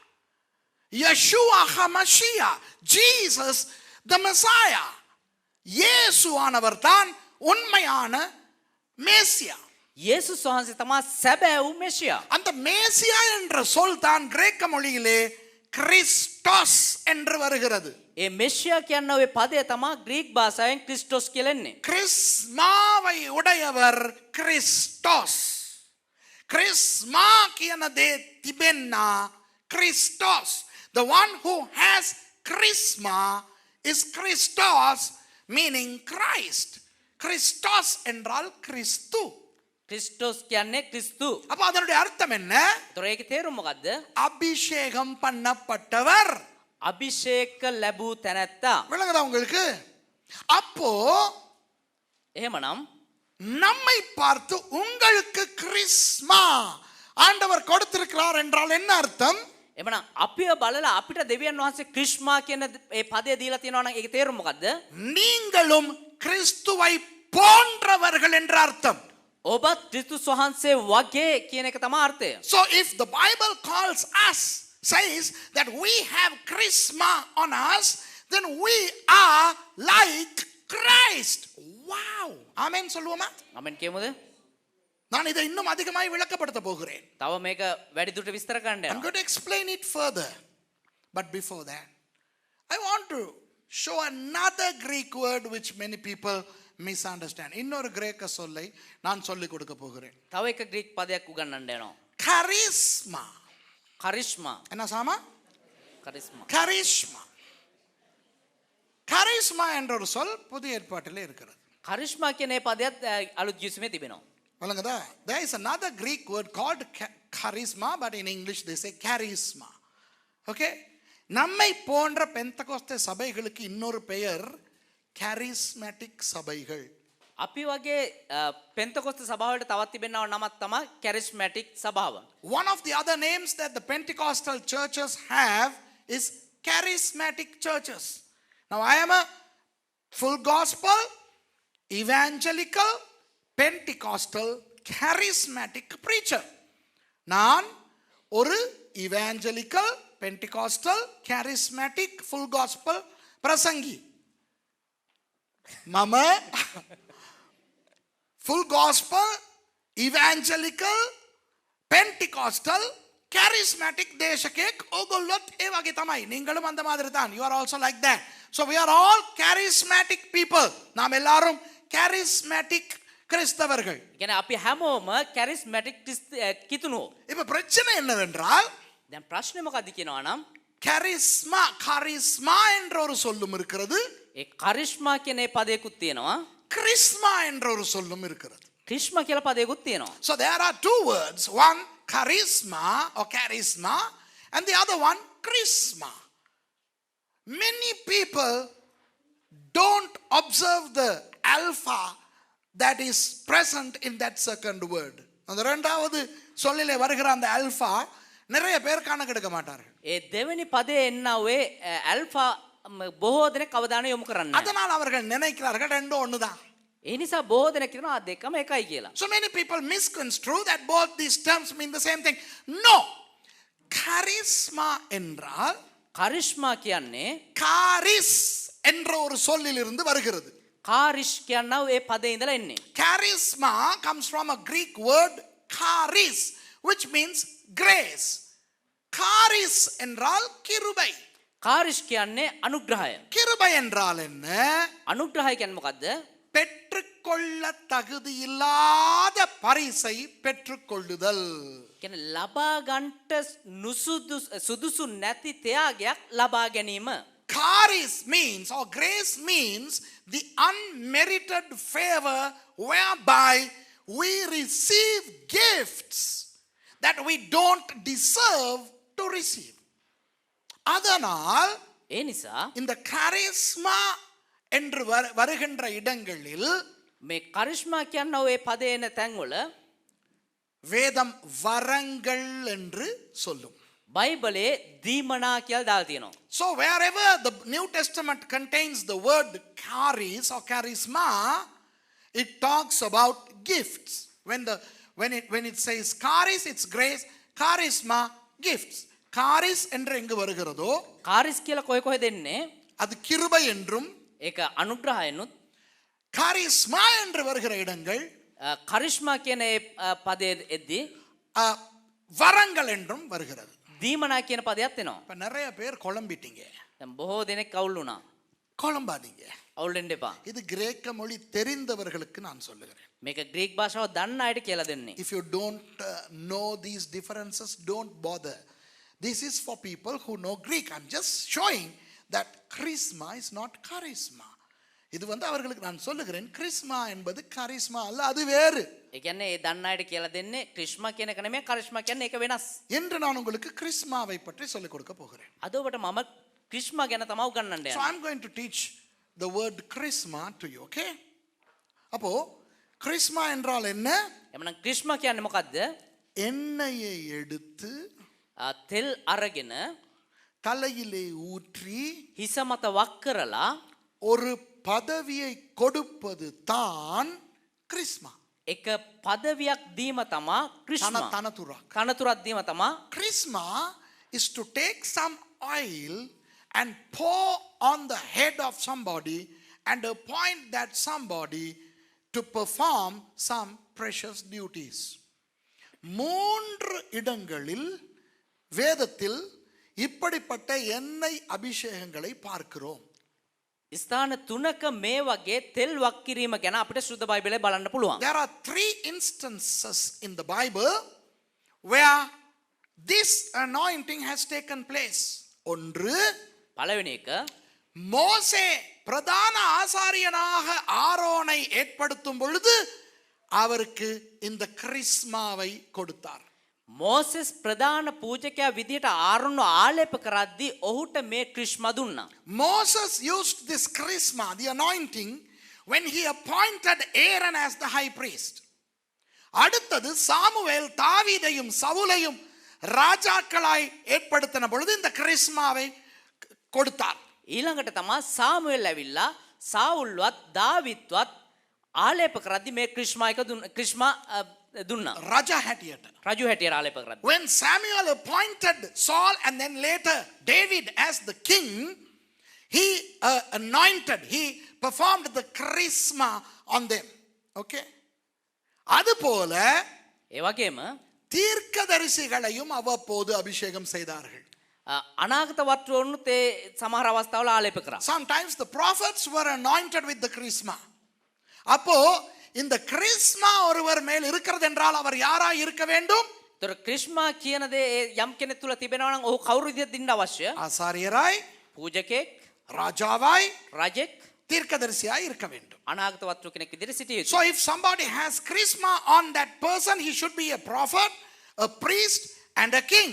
Yeshua HaMashiach. Jesus the Messiah. இயேசுவானவர் தான் உண்மையான மேசியா. යේසුස් වහන්සේ තමයි සැබෑවූ මෙෂියා. அந்த மேசியா என்ற சொல் தான் கிரேக்க மொழியிலே கிறிஸ்டோஸ் என்று வருகிறது. ඒ මෙෂියා කියන ඔය පදය තමයි ග්‍රීක භාෂාවෙන් ක්‍රිස්ටෝස් කියලා එන්නේ. கிறிஸ்மாவை உடையவர் கிறிஸ்டோஸ். கிறிஸ்மா කියනදේ තිබෙන්නා Christos. The one who has chrisma is Christos, meaning Christ. Christos என்றால் கிறிஸ்து. ක්‍රිස්ටෝස් කියන්නේ ක්‍රිස්තු. அப்ப அதனுடைய அர்த்தம் என்ன? ඒතර ඒකේ තේරුම මොකද්ද? அபிஷேகம் பண்ணப்பட்டவர். අභිෂේක ලැබූ තැනැත්තා. விளங்குதா உங்களுக்கு? அப்போ එහෙමනම් நம்மை பார்த்து உங்களுக்கு கிறிஸ்மா ஆண்டவர் கொடுத்திருக்கிறார் என்றால் என்ன அர்த்தம்? එමනම් අපිව බලලා අපිට දෙවියන් වහන්සේ ක්‍රිස්මා කියන ඒ පදය දීලා තියෙනවා නම් ඒකේ තේරුම මොකද්ද? நீங்களும் கிறிஸ்துவை போன்றவர்கள் என்ற அர்த்தம். ඔබත් ක්‍රිස්තුස් වහන්සේ වගේ කියන එක තමයි අර්ථය. So if the Bible calls us, says that we have charisma on us, then we are like Christ. Wow. Amen சொல்லுவோமா? අමෙන් කියමුද? நான் இதை இன்னும் அதிகமாய் விளக்கப்படுத்த போகிறேன். තව මේක වැඩි දුරට විස්තර කරන්න I'm යනවා. going to explain it further. But before that, I want to show another Greek word which many people misunderstand. இன்னொரு கிரேக்க சொல்லை நான் சொல்லிக் கொடுக்க போகிறேன். තව එක ග්‍රීක පදයක් උගන්වන්න යනවා. Charisma. කරිස්මා. என்ன சாமா? කරිස්මා. Charisma. Charisma என்ற ஒரு சொல் புதிய ஏற்பாட்டிலே இருக்கிறது. කරිස්මා කියන මේ පදයක් අලුත් ජීවිතේ තිබෙනවා. வழங்குதா? There is another Greek word called charisma, but in English they say charisma. Okay? நம்மை போன்ற பெந்தகோஸ்தே சபைகளுக்கு இன்னொரு பெயர் charismatic சபைகள். අපි වගේ පෙන්තකොස්ත සභාවලට තවත් තිබෙනව නමක් තමයි කැරිස්මැටික් සභාව. One of the other names that the Pentecostal churches have is charismatic churches. Now I am a full gospel, evangelical, Pentecostal, charismatic preacher. நான் ஒரு evangelical, Pentecostal, charismatic, full gospel பிரசங்கி. மம full gospel, evangelical, Pentecostal, charismatic දේශකෙක් ඕගොල්ලොත් ඒ වගේ තමයි. நீங்களும் அந்த மாதிரி தான். You are also like that. So we are all charismatic people. நாம் எல்லாரும் charismatic கிறிஸ்தவர்கள். කියන්නේ අපි හැමෝම කැරිස්මැටික් කිතුණෝ. இப்ப பிரச்சனை என்னவென்றால் දැන් ප්‍රශ්නේ මොකද්ද කියනවා නම් கரிஸ்மா என்ற ஒரு சொல்லும் இருக்கிறது, ඒ කරිස්මා කියන ඒ පදයකුත් තියෙනවා. கிறிஸ்மா என்ற ஒரு சொல்லும் இருக்கிறது. ක්‍රිස්මා කියලා පදයකුත් තියෙනවා. So there are two words, one charisma or charisma and the other one chrisma. Many people don't observe the alpha that is present in that second word. அந்த இரண்டாவது சொல்லிலே வருகிற அந்த alpha நிறைய பேர் கணக்கெடுக்க மாட்டார்கள். ඒ දෙවෙනි පදේ එන්නවේ ඇල්ෆා බොහෝ දෙනෙක් අවධානය යොමු කරන්නේ නැහැ. அதனால் அவர்கள் நினைக்கிறார்கள் ரெண்டும் ஒண்ணுதான். ඒ නිසා බොහෝ දෙනෙක් කියනවා දෙකම එකයි කියලා. So many people misconstrue that both these terms mean the same thing. No. charisma என்றால் කරිස්මා කියන්නේ காரிஸ் என்ற ஒரு சொல்லிலிருந்து வருகிறது. කාරිෂ් කියනව ඒ පදේ ඉඳලා එන්නේ. Charisma comes from a Greek word charis, which means grace. Charis என்றால் கிருபை. කාරිෂ් කියන්නේ අනුග්‍රහය. கிருபை என்றால் என்ன? අනුග්‍රහය කියන්නේ මොකද්ද? பெற்றுக்கொள்ள தகுதியில்லாத பரிசை பெற்றுக்கொள்ளுதல். කියන්නේ ලබා ගන්නට සුදුසු නැති ත්‍යාගයක් ලබා ගැනීම. Charis means, or grace means, the unmerited favor whereby we receive gifts that we don't deserve to receive. அதனால் ඒ නිසා இந்த charisma என்று வருகின்ற இடங்களில் මේ කරිස්මා කියනව ඒ පදේ එන තැන්වල வேதம் வரங்கள் என்று சொல்லும். බයිබලේ දීමනා කියලා දාලා තියෙනවා. So wherever the New Testament contains the word charis or charisma, it talks about gifts. When it says charis, it's grace. Charisma, gifts. charis என்று எங்கு வருகிறதோ කාරිස් කියලා කොයි කොහෙද එන්නේ? அது கிருபை என்றும், ඒක අනුග්‍රහයනුත් charisma என்று வருகிற இடங்கள் කරිස්මා කියන ඒ පදේ එද්දී வரங்கள் என்றும் வருகிறது. දීමනා කියන පදයක් එනවා. இப்ப நிறைய பேர் குழம்பிட்டீங்க. දැන් බොහෝ දෙනෙක් අවුල් වුණා. குழம்பாதீங்க. අවුල් වෙන්න එපා. இது கிரேக்க மொழி தெரிந்தவர்களுக்கு நான் சொல்லுகிறேன். මේක ග්‍රීක භාෂාව දන්න අයට කියලා දෙන්නේ. If you don't know these differences, don't bother. This is for people who know Greek. I'm just showing that charisma is not charisma. இது அவர்களுக்கு நான் சொல்லுகிறேன், கிறிஸ்மா என்பது charisma அல்ல, அது வேறு. ඒ කියන්නේ ඒ දන්න අයට කියලා දෙන්නේ ක්‍රිස්මා කියන එක නෙමෙයි, කරිස්මා කියන්නේ ඒක වෙනස්. என்று நான் உங்களுக்கு கிறிஸ்மாவை பற்றி சொல்லிக் கொடுக்க போகிறேன். අද ඔබට මම ක්‍රිස්මා ගැන තමයි උගන්වන්න So යන්නේ. I'm going to teach the word charisma to you, okay? அப்போ charisma என்றால் என்ன? එමනම් ක්‍රිස්මා කියන්නේ මොකද්ද? எண்ணெயை எடுத்து තෙල් අරගෙන தலையிலே ஊற்றி හිස මත වක් කරලා ஒரு பதவியை கொடுப்பது தான் கிறிஸ்மா. එක පදවියක් දීම තමා ක්‍රිස්මා. තනතුරක් දීම තමා. Chrisma is to take some oil and pour on the head of somebody and appoint that somebody to perform some precious duties. 3 இடங்களில் வேதத்தில் இப்படிப்பட்ட எண்ணெய் அபிஷேகங்களை பார்க்கிறோம். ස්ථාන 3ක මේ වගේ තෙල් වක් කිරීම ගැන අපිට සුද්ධ බයිබලයේ බලන්න පුළුවන්. There are 3 instances in the Bible where this anointing has taken place. ஒன்று, පළවෙනි එක மோசே பிரதான ஆசாரியனாக ஆரோனை ஏற்படுத்தும் பொழுது அவருக்கு இந்த கிறிஸ்மாவை கொடுத்தார். මෝසෙස් ප්‍රධාන පූජකයා විදියට ආරොන්ව ආලේප කරද්දී ඔහුට මේ ක්‍රිස්මා දුන්නා. Moses used this charisma, the anointing, when he appointed Aaron as the high priest. அடுத்தது சாமுவேல் தாவீதையும் சவுலையும் ராஜாக்களாய் ஏற்படுத்தின பொழுது இந்த கிறிஸ்மாவை கொடுத்தார். ඊළඟට තමයි සාමුවෙල් ඇවිල්ලා සාවුල්වත් දාවිත්වත් ආලේප කරද්දී මේ ක්‍රිස්මා දුන්නා. Raja හැටියට. රජු හැටියට ආලේප කරද්දී. When Samuel appointed Saul and then later David as the king, he anointed, he performed the charisma on them. Okay? அதுபோல ඒ වගේම தீர்க்கதரிசிகளையும் அவ்வப்போது அபிஷேகம் செய்தார்கள். අනාගත වත්වරුනුත් ඒ සමහර අවස්ථාවල ආලේප කරා. Sometimes the prophets were anointed with the charisma. அப்போ இந்த கிறிஸ்மா ஒருவர் மேல் இருக்கிறது என்றால் அவர் யாராய் இருக்க வேண்டும்? තොර ක්‍රිස්මා කියන දේ යම් කෙනෙක් තුල තිබෙනවා නම් ඔහු කවුරු විදිහට ඉන්න අවශ්‍ය? ஆசாரியராய், පූජකෙක්, ராஜாவாய், රජෙක්, தீர்க்கதரிசியாய் இருக்க வேண்டும். අනාගත වත්තු කෙනෙක් විදිහට සිටිය යුතුයි. So if somebody has charisma on that person, he should be a prophet, a priest and a king.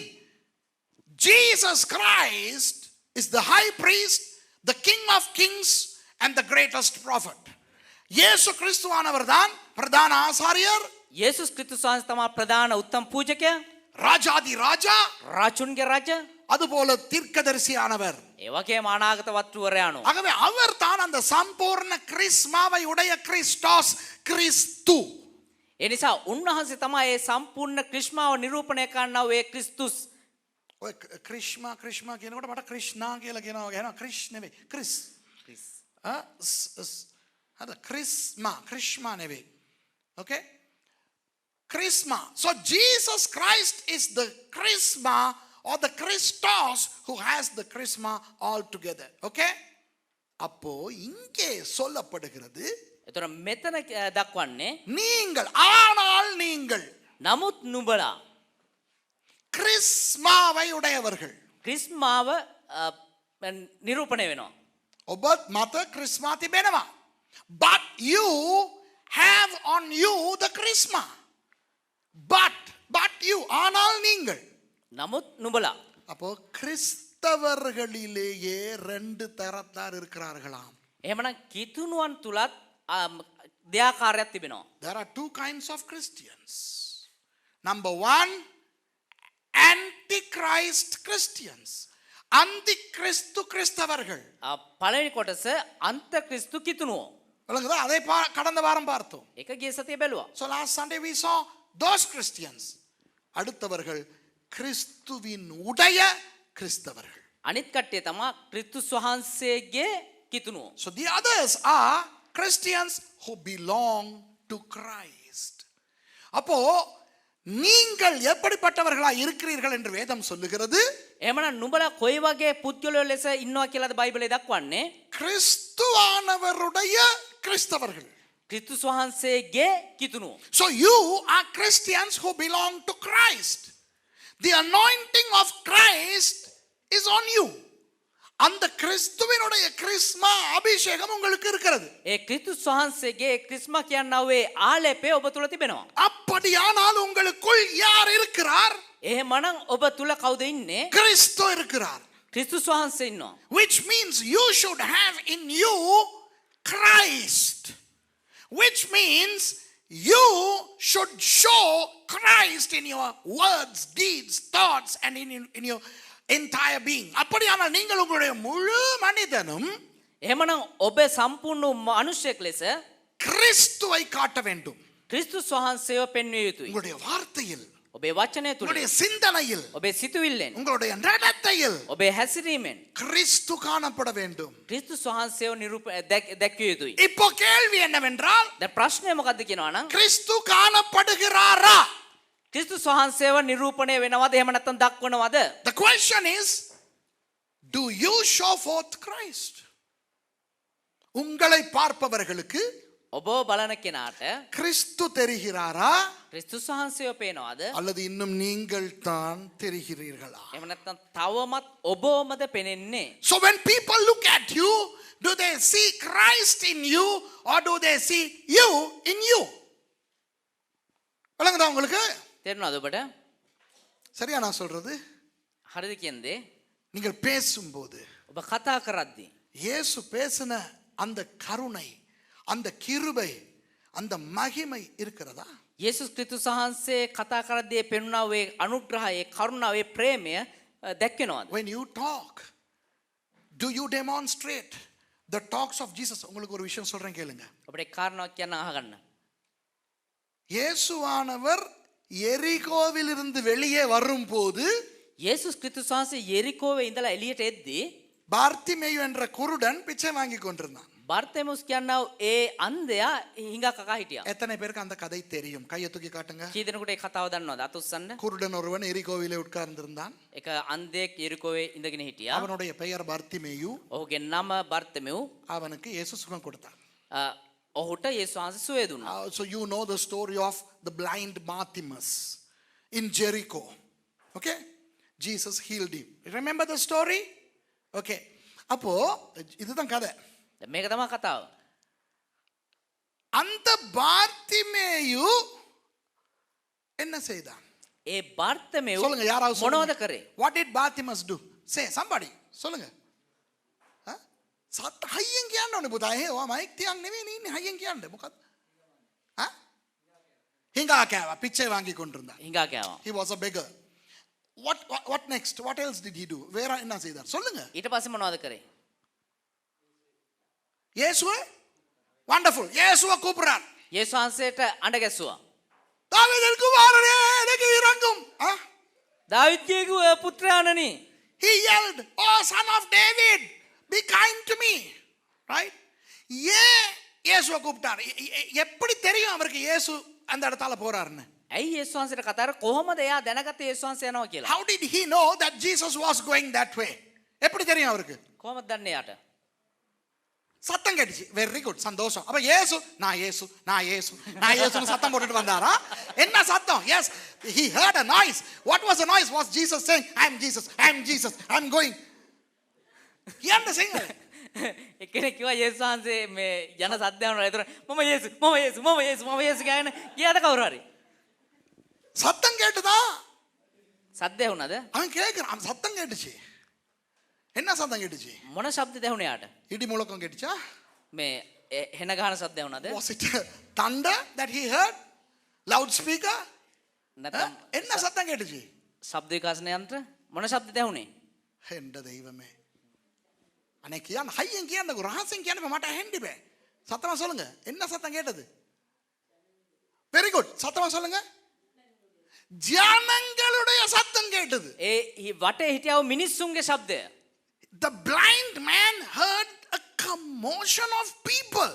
Jesus Christ is the high priest, the king of kings and the greatest prophet. இயேசு கிறிஸ்துவானவர் தான் பிரதான ஆசாரியர், යේසුස් ක්‍රිස්තුස් වහන්සේ තමයි ප්‍රධාන උත්තම පූජකයා, ராஜாதி ராஜா, රාජුන්ගේ රජ, அதுபோல தீர்க்கதரிசியானவர். ඒ වගේම අනාගත වත්තුවරයාණෝ. ஆகவே அவர் தான் அந்த சம்பூர்ண கிறிஸ்மாவை உடைய கிறிஸ்டோஸ், கிறிஸ்து. ඒ නිසා උන්වහන්සේ තමයි මේ සම්පූර්ණ ක්‍රිස්මාව නිරූපණය කරන්නා වූ ඒ ක්‍රිස්තුස්. ඔය ක්‍රිස්මා කියනකොට මට ක්‍රිෂ්ණා කියලා කියනවා ක්‍රිෂ් නෙවෙයි ක්‍රිස්. හරි ක්‍රිස්මා නෙවෙයි. Okay? Chrisma. So Jesus Christ is the Chrisma or the Christos who has the Chrisma all together. Okay? அப்போ இங்கே சொல்லப்படுகிறது, එතකොට මෙතන දක්වන්නේ நீங்கள், ஆனால் நீங்கள் නමුත් නුඹලා கிறிஸ்மாவை உடையவர்கள். ක්‍රිස්මාව නිරූපණය වෙනවා. ඔබ මත ක්‍රිස්මා තිබෙනවා. But you have on you the Chrisma. But you, ஆனால் நீங்கள். නමුත් නුඹලා அப்போ கிறிஸ்தவர்களிலேயே ரெண்டு தரத்தார் இருக்கிறார்களாம். එහෙමනම් කිතුණුවන් තුලත් දෙආකාරයක් තිබෙනවා. There are two kinds of Christians. Number one, antichrist Christians. அந்திகிறிஸ்து கிறிஸ்தவர்கள். පළවෙනි කොටස අන්ත ක්‍රිස්තු කිතුණුවෝ. விளங்குதா? அதை கடந்த வாரம் பார்த்தோம். ඒක ගිය සතියේ බැලුවා. So last Sunday we saw those Christians. அடுத்தவர்கள் கிறிஸ்துவின் உடைய கிறிஸ்தவர்கள். අනිත් කට්ටිය තමයි ක්‍රිස්තුස් වහන්සේගේ කිතුණුවෝ. So the others are Christians who belong to Christ. அப்போ நீங்கள் எப்படிப்பட்டவர்களாய் இருக்கிறீர்கள் என்று வேதம் சொல்லுகிறது. එහෙමනම් නුඹලා කොයි වගේ පුද්ගලයෝ ලෙස ඉන්නවා කියලාද බයිබලයේ දක්වන්නේ? கிறிஸ்துவானவருடைய கிறிஸ்தவர்கள். ක්‍රිස්තුස් වහන්සේගේ කිතුණුවෝ. So you are Christians who belong to Christ. The anointing of Christ is on you. அந்த கிறிஸ்துவினுடைய கிறிஸ்மா அபிஷேகம் உங்களுக்கு இருக்கிறது. ඒ ක්‍රිස්තුස් වහන්සේගේ ක්‍රිස්මා කියනවා වේ ආලේපය ඔබ තුල තිබෙනවා. அப்படியானால் உங்களுக்குள் யார் இருக்கிறார்? එහෙමනම් ඔබ තුල කවුද ඉන්නේ? கிறிஸ்து இருக்கிறார். ක්‍රිස්තුස් වහන්සේ ඉන්නවා. Which means you should have in you Christ. Which means you should show Christ in your words, deeds, thoughts and in your entire being. அப்படியானால் நீங்கள் உங்களுடைய முழு மனிதனும் එහෙමනම් ඔබ සම්පූර්ණ මනුෂ්‍යයෙක් ලෙස கிறிஸ்துவை காட்ட வேண்டும். ක්‍රිස්තුස් වහන්සේව පෙන්විය යුතුයි. உங்களுடைய வார்த்தையில், ඔබේ වචනය තුල, உங்களுடைய சிந்தனையில், ඔබේ සිතුවිල්ලෙන්, உங்களுடைய நடத்தையில் ඔබේ හැසිරීමෙන් கிறிஸ்து காணப்பட வேண்டும். ක්‍රිස්තුස් වහන්සේව දැක්විය යුතුයි. இப்போ கேள்வி என்னவென்றால், දැන් ප්‍රශ්නය මොකද්ද කියනවා නම් கிறிஸ்து காணப்படுகிறாரா? ක්‍රිස්තුස් වහන්සේව නිරූපණය වෙනවද එහෙම නැත්නම් දක්වනවද? The question is, do you show forth Christ? உங்களை பார்ப்பவர்களுக்கு ඔබ බලන කෙනාට கிறிஸ்து தெரிகிறாரா ක්‍රිස්තුස් වහන්සේව පේනවද? அல்லது இன்னும் நீங்கள் தான் தெரிகிறீர்களா? එහෙම නැත්නම් තවමත් ඔබවමද පෙනෙන්නේ? So when people look at you, do they see Christ in you or do they see you in you? விளங்குதா உங்களுக்கு? තේරුණාද ඔබට? சரியா நான் சொல்றது? හරිද කියන්නේ? நீங்கள் பேசும்போது ඔබ කතා කරද්දී இயேசு பேசின அந்த கருணை, அந்த கிருபை, அந்த மகிமை இருக்கிறதா? යේසුස් ක්‍රිස්තුස් වහන්සේ කතා කරද්දී පෙන්වනා වේ අනුග්‍රහය, කරුණාව, ප්‍රේමය දැක්වෙනවද? When you talk, do you demonstrate the talks of Jesus? உங்களுக்கு ஒரு விஷயம் சொல்றேன் கேளுங்க. අපිට කාරණාවක් කියන්න අහගන්න. இயேசுவானவர் எரிகோவிலிருந்து வெளியே வரும்போது යේසුස් ක්‍රිස්තුස් වහන්සේ යෙරිකෝවේ ඉඳලා එළියට එද්දී பார்த்திமேயு என்ற குருடன் பிச்சை வாங்கி கொண்டிருந்தான். බර්තෙමුස් කියනවා ඒ අන්ධයා හිඟා කකා හිටියා. எத்தனை பேருக்கு அந்த கதை தெரியும்? கையை தூக்கி காட்டுங்க. කී දෙනෙකුට ඒ කතාව දන්නවද? අත උස්සන්න. குருடன் ஒருவன் எரிகோவிலே உட்கார்ந்திருந்தான். එක අන්ධයෙක් යෙරිකෝවේ ඉඳගෙන හිටියා. அவனுடைய பெயர் பார்த்திமேயு. ඔහුගේ නම බර්තෙමෙව්. அவனுக்கு இயேசு சுகம் கொடுத்தார். ඔහුට යේසුස් වහන්සේ සුවය දුන්නා. So you know the story of the blind Bartimaeus in Jericho. Okay? Jesus healed him. Remember the story? Okay. அப்போ இதுதான் கதை. දැන් මේක තමයි කතාව. அந்த பார்த்திமேயு என்ன செய்தான்? ඒ බර්තමෙව් சொல்லுங்க யாராவது මොනවද சொல்லுங்க. කරේ? What did Bartimaeus do? Say somebody. சொல்லுங்க. සත් හයියෙන් කියන්න ඕනේ පුතා. එහෙ ඔයා මයික් තියන් නෙමෙයි ඉන්නේ හයියෙන් කියන්න. මොකද්ද? හිඟා කෑවා. පිච්චේ வாங்கி கொண்டிருந்தான். හිඟා කෑවා. He was a beggar. What next? What else did he do? வேற என்ன செய்தார்? சொல்லுங்க. ඊට පස්සේ මොනවද කරේ? இயேசுவே wonderful. இயேசுவை கூப்பிடுறார். යේසුස් වහන්සේට අඬ ගැස්සුවා. தாவீதின் குமாரனே எனக்கு இறங்கும். දාවිත්ගේ පුත්‍රයාණනි. He yelled, "Oh son of David, be kind to me." Right? ஏன் இயேசுவை கூப்பிட்டார்? எப்படி தெரியும் அவருக்கு இயேசு அந்த இடத்தால போறாருன்னு? ඇයි යේසුස් වහන්සේට කතා කරා කොහොමද එයා දැනගත්තේ යේසුස් වහන්සේ යනවා කියලා? How did he know that Jesus was going that way? எப்படி தெரியும் அவருக்கு? කොහොමද දන්නේ යාට? சத்தம் கேட்டுச்சு. வெரி குட், சந்தோஷம். அப்ப இயேசு நான் இயேசு நான் இயேசு நான் இயேசுன்னு சத்தம் போட்டுட்டு வந்தாரா? என்ன சத்தம்? Yes, he heard a noise. What was the noise? Was Jesus saying, I am Jesus, I am Jesus, I am going. என்ன செய்யுங்க? එක්කෙනෙක් කිව්වා යේසුස් වහන්සේ මේ යන සද්දය වුණා. ඒතර මම යේසු මම යේසු මම යේසු මම යේසු කියන ගියාද කවුරු හරි? சத்தம் கேட்டுதா? සද්දය වුණාද? அவன் கேட்கிறான். சத்தம் கேட்டுச்சு. என்ன சத்தம் கேட்டுச்சு? මොන ශබ්දද ඇහුනේ යාට? இடி முழக்கம் கேட்டுச்சா? මේ හෙන ගහන සද්දය වුණාද? Was it thunder that he heard? Loudspeaker? නැත්නම් என்ன சத்தம் கேட்டுச்சு? ශබ්ද විකාශන යන්ත්‍ර මොන ශබ්දද ඇහුනේ? எந்த தெய்வமே. அன்னை கியான் ஹையன் கியான் ரகசியம் கியான் மட்ட ஹெண்டி பே. சத்தமா சொல்லுங்க. என்ன சத்தம் கேட்டது? Very good. சத்தமா சொல்லுங்க. ஜனங்களுடைய சத்தம் கேட்டது. ඒ වටේ හිටියව මිනිස්සුන්ගේ ශබ්දය. The blind man heard a commotion of people.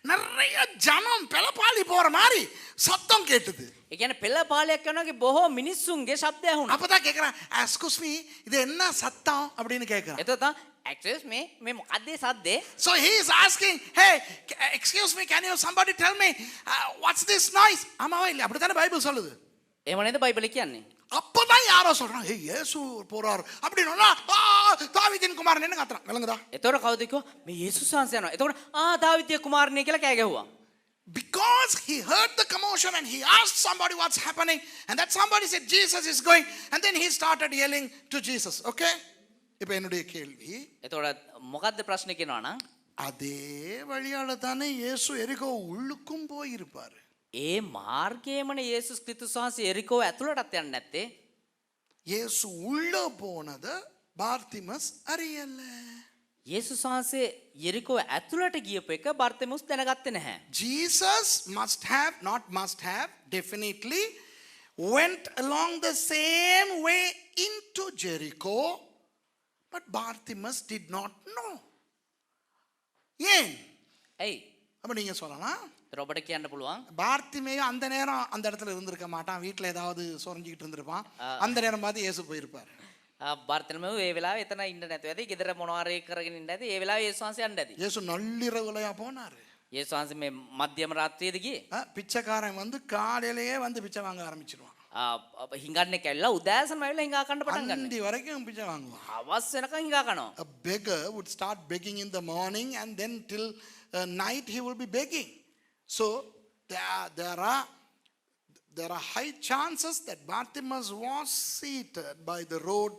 நிறைய ஜனம் பெலபாலி போற மாதிரி சத்தம் கேட்டது. ඒ කියන්නේ පෙළ පාලයක් කරනවාගේ බොහෝ මිනිස්සුන්ගේ ශබ්දය ඇහුණා. அப்பதான் கேக்குறான், excuse me, இது என்ன சத்தம் அப்படின்னு கேக்குறான். එතකොට තමයි excuse me මේ මොකද්ද මේ සද්දේ? So he is asking, hey, excuse me, can you somebody tell me what's this noise? ஆமாவா இல்ல அப்படிதானே பைபிள் சொல்லுது. එහෙම නේද බයිබලේ කියන්නේ? அப்பதான் யாரோ சொல்றான், hey இயேசு போறாரு அப்படின்னா தாவீதின் குமாரன் என்ன கத்துறான் விளங்குதா? එතකොට කවුද කිව්වා මේ යේසුස් වහන්සේ යනවා. එතකොට දාවිද්ගේ කුමාරණිය කියලා කෑ ගැහුවා. Because he heard the commotion and he asked somebody what's happening, and that somebody said Jesus is going, and then he started yelling to Jesus. Okay? இப்போ என்னுடைய கேள்வி, එතකොට මොකද්ද ප්‍රශ්නේ කියනවා නම් அதே வழியால தானே இயேசு எரிகோ உள்ளுக்கும் போயிருப்பாரு. ඒ මාර්ගයේමනේ යේසුස් ක්‍රිස්තුස් වහන්සේ එරිකෝ ඇතුළටත් යන්නේ නැත්තේ. இயேசு உள்ள போனது பார்த்திமஸ் அறியல. යේසුස් වහන්සේ යෙරිකෝ ඇතුළට ගියපු එක බර්තිමෙවුස් දැනගත්තේ නැහැ. Jesus must have definitely went along the same way into Jericho, but Bartimaeus did not know. ஏன்? ඇයි? அப்ப நீங்க சொல்லலாம், රොබට කියන්න පුළුවන්. பார்த்திமேயு அந்த நேரம் அந்த இடத்துல இருந்திருக்க மாட்டான், வீட்டில் ஏதாவது சொரிஞ்சிக்கிட்டு இருந்திருப்பான். அந்த நேரம் பார்த்து இயேசு போயிருப்பார். බර්තිමෙව් ඒ වෙලාවේ එතන ඉන්න නැතුව ඇති. ගෙදර මොනවාරි කරගෙන ඉන්න ඇති. ඒ වෙලාවේ යේසුස් වහන්සේ යන්න ඇති. இயேசு நள்ளிரவுலையா போனாரு. යේසුස් වහන්සේ මේ මධ්‍යම රාත්‍රියේද ගියේ. பிச்சைக்காரன் வந்து காலையிலேயே வந்து பிச்சை வாங்க ஆரம்பிச்சிருவான். හිඟන්නේ කැල්ලා උදෑසනම ඇවිල්ලා හිඟා කන්න පටන් ගන්නවා. அந்தி வரைக்கும் பிச்சை வாங்குவான். හවස් වෙනකන් හිඟා කනවා. A beggar would start begging in the morning and then till night he will be begging. So there are high chances that Bartimaeus was seated by the road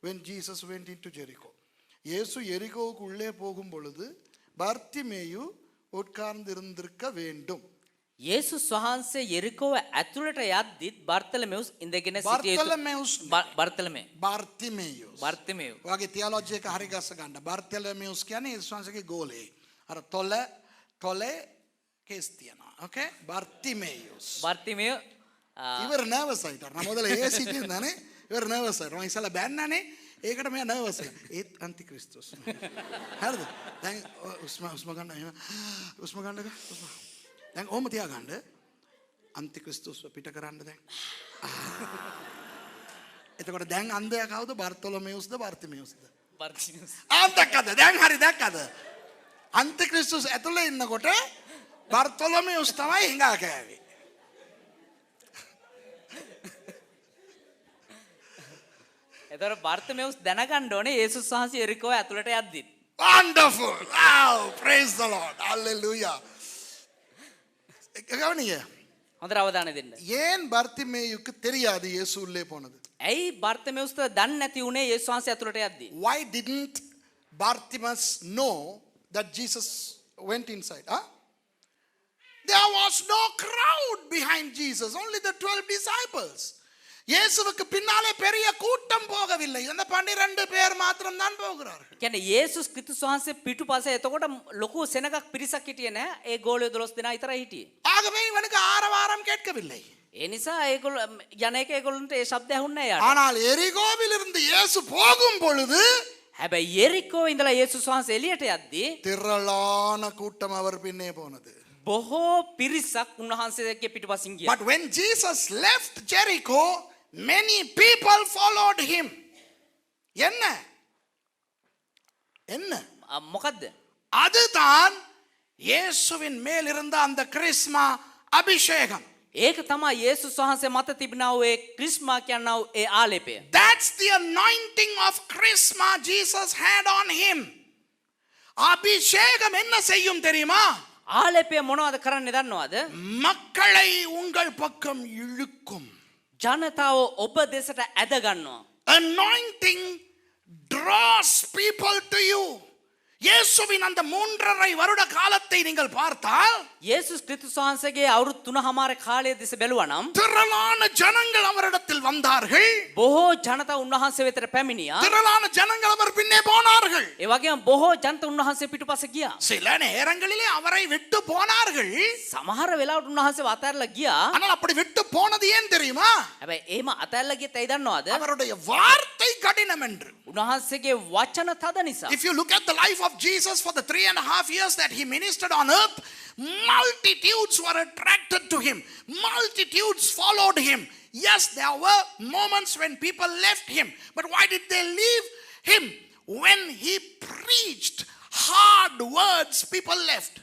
when Jesus went into Jericho. இயேசு எரிகோவுக்கு உள்ளே போகும் பொழுது பார்த்திமேயு உட்கார்ந்து இருந்திருக்க வேண்டும். යේසුස් වහන්සේ යෙරිකෝව ඇතුළට යද්දිත් බර්තලමෙවුස් ඉඳගෙන සිටියේ. බර්තිමෙව්. ඔයාගේ තියොලොජි එක හරි ගස්ස ගන්න. බර්තලමෙවුස් කියන්නේ යේසුස් වහන්සේගේ ගෝලේ. අර තොලේ கேஸ் තියනවා. Okay? බර්තිමෙවුස්. ඉවර නර්වස් ආයිතාර. நான் முதல்ல ஏசிட்டு இருந்தானே. இவர் நர்வஸ் ஆயிடும். இசல බැන්නනේ. ඒකට මෙයා නර්වස් වෙනවා. ඒත් අන්තික්‍රිස්තුස්. හරිද? දැන් උස්ම ගන්න. උස්ම ගන්නක. දැන් ඕම තියාගන්න. අන්තික්‍රිස්තුස් පිට කරන්න දැන්. එතකොට දැන් අන්ධයා කවුද? බර්තොලොමෙවුස්ද බර්තිමෙවුස්ද? බර්තිමෙවුස්. දැක්කද? දැන් හරි දැක්කද? අන්තික්‍රිස්තුස් ඇතුළේ ඉන්නකොට බර්තොලොමෙවුස් තමයි හිඟා කෑවේ. එතකොට බර්තමෙවුස් දැනගන්න ඕනේ යේසුස් වහන්සේ එරිකෝ ඇතුළට යද්දි. Wonderful. Wow, praise the Lord. Hallelujah. கவனிங்க. හොඳට අවධානය දෙන්න. ஏன் பர்த்திமேயுக்கு தெரியாது இயேசு உள்ளே போனது? ඇයි බර්තමෙවුස්ට දන්නේ නැති උනේ යේසුස් වහන්සේ ඇතුළට යද්දි? Why didn't Bartimaeus know that Jesus went inside? Huh? There was no crowd behind Jesus, only the 12 disciples. இயேசுவுக்கு பின்னாலே பெரிய கூட்டம் போகவில்லை. அந்த 12 பேர் மாத்திரம் தான் போகிறார்கள். කියන්නේ යේසුස් ක්‍රිස්තුස් වහන්සේ පිටුපසේ එතකොට ලොකු සෙනගක් පිරිසක් හිටියේ නෑ. ඒ ගෝලියෝ 12 දෙනා විතරයි හිටියේ. ஆகவே இவனுக்கு ஆரவாரம் கேட்கவில்லை. ඒ නිසා ඒගොල්ලෝ යන එක ඒගොල්ලන්ට ඒ ශබ්ද ඇහුන්නේ නෑ යාට. ஆனால் எரிகோவிலிருந்து இயேசு போகும் பொழுது හැබැයි යෙරිකෝ ඉඳලා යේසුස් වහන්සේ එළියට යද්දී திரளான கூட்டம் அவர் பின்னே போனது. බොහෝ පිරිසක් උන්වහන්සේගේ පිටුපසින් ගියා. But when Jesus left Jericho, many people followed him. என்ன என்ன මොකද්ද? அதுதான் இயேசுவின் மேல் இருந்த அந்த கிறிஸ்மா அபிஷேகம். ඒක තමයි යේසුස් වහන්සේ මත තිබුණා වූ ඒ ක්‍රිස්මා කියනා වූ ඒ ආලේපය. That's the anointing of charisma Jesus had on him. அபிஷேகம் என்ன செய்யும் தெரியுமா? ආලේපය මොනවද කරන්නේ දන්නවද? மக்களை உங்கள் பக்கம் இழுக்கும். ජනතාව ඔබ දෙසට ඇද ගන්නවා. Anointing draws people to you. இயேசுவின் அந்த 3.5 வருட காலத்தை நீங்கள் பார்த்தால் යේසුස් ක්‍රිස්තුස් වහන්සේගේ අවුරුදු 3.5 කාලය දෙස බැලුවා නම් திரளான ஜனங்கள் அவரிடத்தில் வந்தார்கள். බොහෝ ජනතාව උන්වහන්සේ වෙතට පැමිණියා. திரளான ஜனங்கள் அவர் பின்னே போனார்கள். ඒ වගේම බොහෝ ජනතාව උන්වහන්සේ පිටුපස ගියා. சில நேரங்களிலே அவரை விட்டு போனார்கள். සමහර වෙලාවට උන්වහන්සේ අතහැරලා ගියා. ஆனால் அப்படி விட்டு போனது ஏன் தெரியுமா? හැබැයි එහෙම අතහැරලා ගියත් ඇයි දන්නවද? அவருடைய வார்த்தை கடினம் என்று. උන්වහන්සේගේ වචන තද නිසා. If you look at the life of Jesus for the 3.5 years that he ministered on earth, multitudes were attracted to him. Multitudes followed him. Yes, there were moments when people left him. But why did they leave him? When he preached hard words, people left.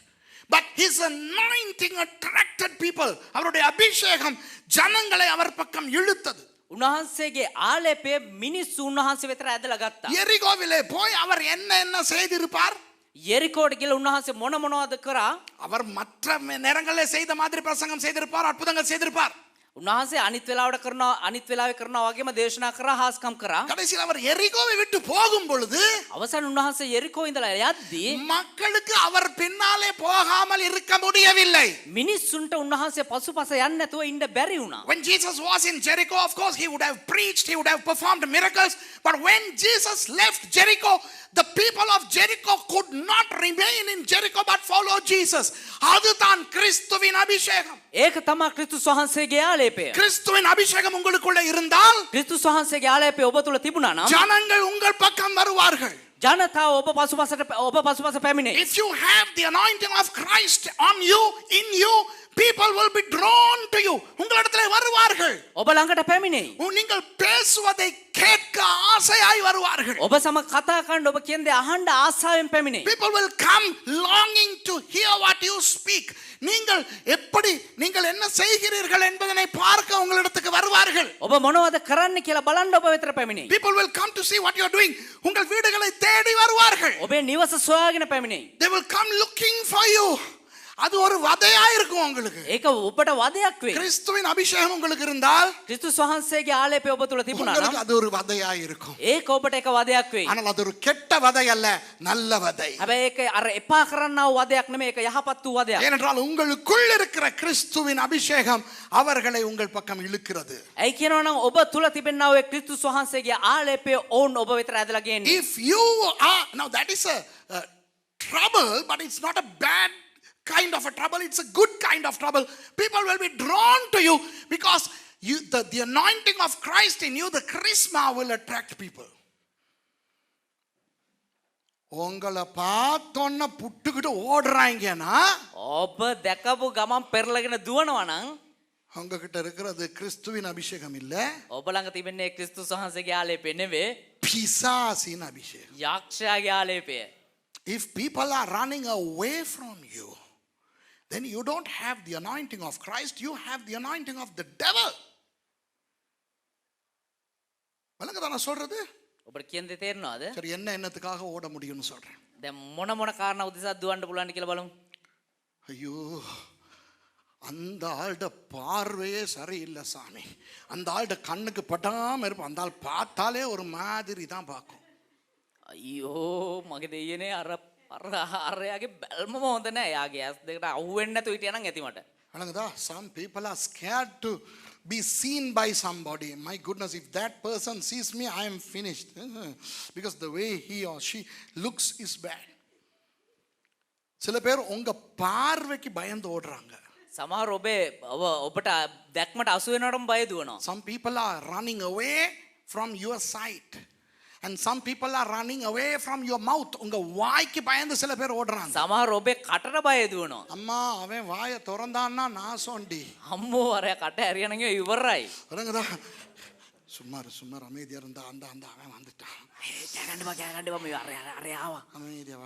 But his anointing attracted people. அவருடைய அபிஷேகம் ஜனங்களை அவர் பக்கம் இழுத்தது. උන්වහන්සේගේ ආලේපය මිනිස්සු උන්වහන්සේ වෙතට ඇදලා ගත්තා. எரிகோவிலே போய் அவர் என்ன செய்திருப்பார்? යෙරිකෝට ගිහලා උන්වහන්සේ මොනවද කරා? அவர் மற்ற நேரங்களில் செய்த மாதிரி பிரசங்கம் செய்திருப்பார், அற்புதங்கள் செய்திருப்பார். උන්වහන්සේ අනිත් වෙලාවට කරනවා අනිත් වෙලාවේ කරනවා වගේම දේශනා කරා හාස්කම් කරා. கடைசியில் அவர் எரிகோவை விட்டு போகும் பொழுது අවසන් උන්වහන්සේ යෙරිකෝ ඉඳලා යද්දී மக்களுக்கு அவர் பின்னாலே போகாமல் இருக்க முடியவில்லை. මිනිස්සුන්ට උන්වහන්සේ පසුපස යන්නේ නැතුව ඉන්න බැරි වුණා. When Jesus was in Jericho, of course he would have preached, he would have performed miracles, but when Jesus left Jericho, the people of Jericho could not remain in Jericho but follow Jesus. அதுதான் கிறிஸ்துவின் அபிஷேகம். ඒක තමයි ක්‍රිස්තුස් වහන්සේගේ ආලේපය. கிறிஸ்துவின் அபிஷேகம் உங்களுக்குள்ள இருந்தால் ක්‍රිස්තුස් වහන්සේගේ ආලේපය ඔබ තුල තිබුණා නම් ஜனங்கள் உங்கள் பக்கம் வருவார்கள். ජනතාව ඔබ පසුපස පැමිණේ. If you have the anointing of Christ on you, in you, people will be drawn to you. உங்களிடத்தில் வருவார்கள். ඔබ ළඟට පැමිණේ. நீங்கள் பேசுவதை கேட்க ஆசையாய் வருவார்கள். ඔබ සම කතා කරන්න ඔබ කියන දේ අහන්න ආසාවෙන් පැමිණේ. People will come longing to hear what you speak. நீங்கள் எப்படி நீங்கள் என்ன செய்கிறீர்கள் என்பதனை பார்க்க உங்களிடத்துக்கு வருவார்கள். ඔබ මොනවද කරන්න කියලා බලන්න ඔබ වෙතට පැමිණේ. People will come to see what you are doing. உங்கள் வீடுகளை தேடி வருவார்கள். ඔබේ නිවස සොයාගෙන පැමිණේ. They will come looking for you. அது ஒரு வதையா இருக்கும் உங்களுக்கு. ඒක ඔබට වදයක් වෙයි. கிறிஸ்துவின் அபிஷேகம் உங்களுக்கு இருந்தால் ක්‍රිස්තුස් වහන්සේගේ ආලේපය ඔබ තුල තිබුණා உங்களுக்கு නම් அது ஒரு வதையா இருக்கும். ඒක ඔබට එක වදයක් වෙයි. ஆனால் அது ஒரு கெட்ட வதை அல்ல, நல்ல வதை. හැබැයි ඒක අර එපා කරන්නා වූ වදයක් නෙමෙයි, ඒක යහපත් වූ වදයක්. ஏனென்றால் உங்களுக்குள் இருக்கிற கிறிஸ்துவின் அபிஷேகம் அவர்களை உங்கள் பக்கம் இழுக்கிறது. ඇයි කියනවා නම් ඔබ තුල තිබෙනා වූ ක්‍රිස්තුස් වහන්සේගේ ආලේපය ඕන් ඔබ වෙතට ඇදලා ගේන්නේ. If you are, now that is a trouble, but it's not a bad kind of a trouble, it's a good kind of trouble. People will be drawn to you because the anointing of Christ in you, the charisma will attract people. உங்களை பார்த்தோன்ன புட்டுக்கிட்டு ஓடுறாங்கன்னா ඔබ දැකපු ගමන් පෙරලගෙන දුවනවා නම් உங்ககிட்ட இருக்கிறது கிறிஸ்துவின் அபிஷேகம் இல்ல, ඔබ ළඟ තිබෙන්නේ ක්‍රිස්තුස් වහන්සේගේ ආලේපය නෙවෙයි, பிசாசின் அபிஷேகம். යක්ෂයාගේ ආලේපය. If people are running away from you then you don't have the anointing of Christ, you have the anointing of the devil. விளங்குதா நான் சொல்றது? ඔබට කියන දේ තේරෙනවද? சரி, என்ன என்னத்துக்காக ஓட முடியும்னு சொல்றேன். දැන් මොන කාරණා උදෙසා දුවන්න පුළුවන්ද කියලා බලමු. ஐயோ, அந்த ஆள்ட பார்வையே சரியில்லை சாமி. அந்த ஆள்ட கண்ணுக்கு படாம இருப்போம். அந்த ஆள் பார்த்தாலே ஒரு மாதிரி தான் பார்க்கும். අයියෝ මගේ දෙයනේ අරයාගේ බැල්මම හොඳ නෑ. යාගේ ඇස් දෙකට අහුවෙන්නේ නැතුව හිටියා නම් ඇති මට. விளங்குதா? Some people are scared to be seen by somebody. My goodness, if that person sees me, I am finished. Because the way he or she looks is bad. சில பேர் உங்க பார்வைக்கு பயந்து ஓடுறாங்க. සමහර ඔබට දැක්මට අසු වෙනවටම බය දුවනවා. Some people are running away from your sight. And some people are running away from your mouth. உங்க வாய்க்கு பயந்து சில பேர் ஓடுறாங்க. සමහර ඔබේ කටට බය දුවනවා. அம்மா, அவன் வாயை திறந்தான்னா நாசோண்டி. අම්මෝ අරයා කට ඇරියනගේ ඉවරයි. விளங்குதா? சும்மா அமைதியா இருந்தா அந்த அவன் வந்துட்டான். කෑ ගන්න බා අරයා ආවා. அமைதியா.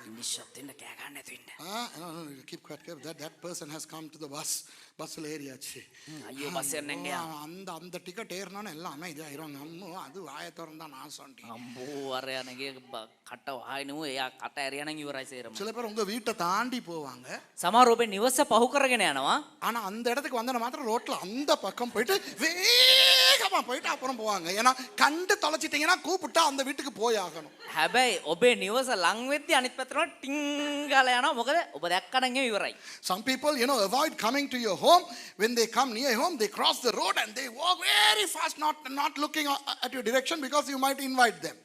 මිනිස්සුත් ඉන්න කෑ ගන්න නැතුව ඉන්න. No, keep quiet. That person has come to the bus ஏறியாச்சு. ஐயோ பஸ் ஏறனங்க. அந்த டிக்கெட் ஏறனோன்னு எல்லாம் அமைதியா ஆயிரும். அம்மோ அது வாயை திறந்தா நாசோண்டி. අම්බෝ අරයාගේ කට වහයිනෝ එයා කට ඇරියනන් ඉවරයි සේරම. சில பேர் உங்க வீட்டை தாண்டி போவாங்க. සමහර ඔබේ නිවස පහු කරගෙන යනවා. ஆனா அந்த இடத்துக்கு வந்தன மாத்திரம் ரோட்ல அந்த பக்கம் போயிட்டு வேகமா போயிட்டு அப்புறம் போவாங்க. ஏன்னா கண்டு தொலைச்சிட்டீங்கன்னா கூப்பிட்டா அந்த வீட்டுக்கு போய் ஆகணும். හැබැයි ඔබේ නිවස ලං වෙද්දී අනිත් පැත්තට ටින් ගාලා යනවා. මොකද ඔබ දැක්කනම් ඉවරයි. Some people, avoid coming to your home. When they come near home, they cross the road and they walk very fast, not looking at your direction because you might invite them.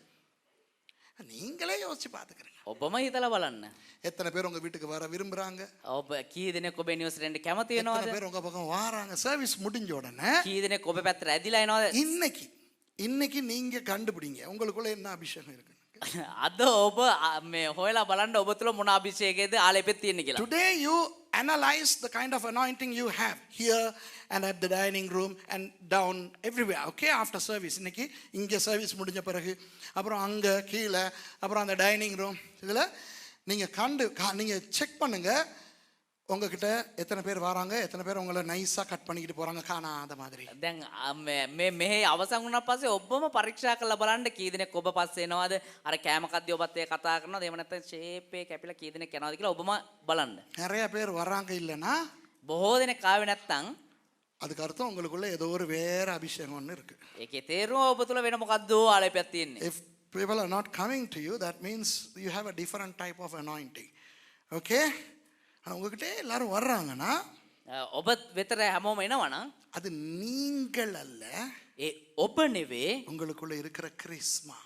நீங்களே யோசிச்சு பாத்துக்கிறீங்க. ඔබම හිතලා බලන්න. எத்தனை பேர் உங்க வீட்டுக்கு வர விரும்புறாங்க? ඔබ කී දෙනෙක් ඔබේ නිවසට එන්න කැමති எத்தனை වෙනවද? பேர் உங்க பக்கம் வராங்க? சர்வீஸ் முடிஞ்ச உடனே කී දෙනෙක් ඔබේ පැත්තට ඇදිලා එනවද? இன்னைக்கு நீங்க கண்டுபிடிங்க உங்களுக்குள்ள என்ன அபிஷேகம் இருக்கு. අද ඔබ මේ හොයලා බලන්න ඔබ තුල මොන අභිෂේකයේද ආලේපෙත් තියෙන්නේ කියලා. Today you analyze the kind of anointing you have here and at the dining room and down everywhere. Okay, after service இன்னைக்கு இங்க சர்வீஸ் முடிஞ்ச பிறகு அப்புறம் அங்க கீழ அப்புறம் அந்த டைனிங் ரூம் இதுல நீங்க செக் பண்ணுங்க. உங்ககிட்ட எத்தனை பேர் வராங்க, எத்தனை பேர் உங்களை நைஸா கட் பண்ணிக்கிட்டு போறாங்க காணாத மாதிரி. දැන් මෙහි අවසන් වුණා පස්සේ ඔබම පරීක්ෂා කරලා බලන්න කී දෙනෙක් ඔබ පස්සේ එනවද? අර කෑම කද්දී ඔබත් එක්ක කතා කරනවද? එහෙම නැත්නම් ෂේප් එක කැපිලා කී දෙනෙක් යනවද කියලා ඔබම බලන්න. நிறைய பேர் வராங்க இல்லனா බොහෝ දෙනෙක් ආවේ නැත්නම් அதுக்கு அர்த்தம் உங்களுக்குள்ள ஏதோ ஒரு வேற அபிஷேகம் ஒன்று இருக்கு. ඒකේ තේරුම ඔබ තුල වෙන මොකද්දෝ ආලේපයක් තියෙන්නේ. If people are not coming to you, that means you have a different type of anointing. Okay? உங்ககிட்ட எல்லாரும் வர்றாங்கன்னா ඔබ වෙතර හැමෝම එනවනම් அது நீங்கள் அல்ல, ඒ ඔබ නෙවේ உங்களுக்குள்ள இருக்கிற கிறிஸ்மா.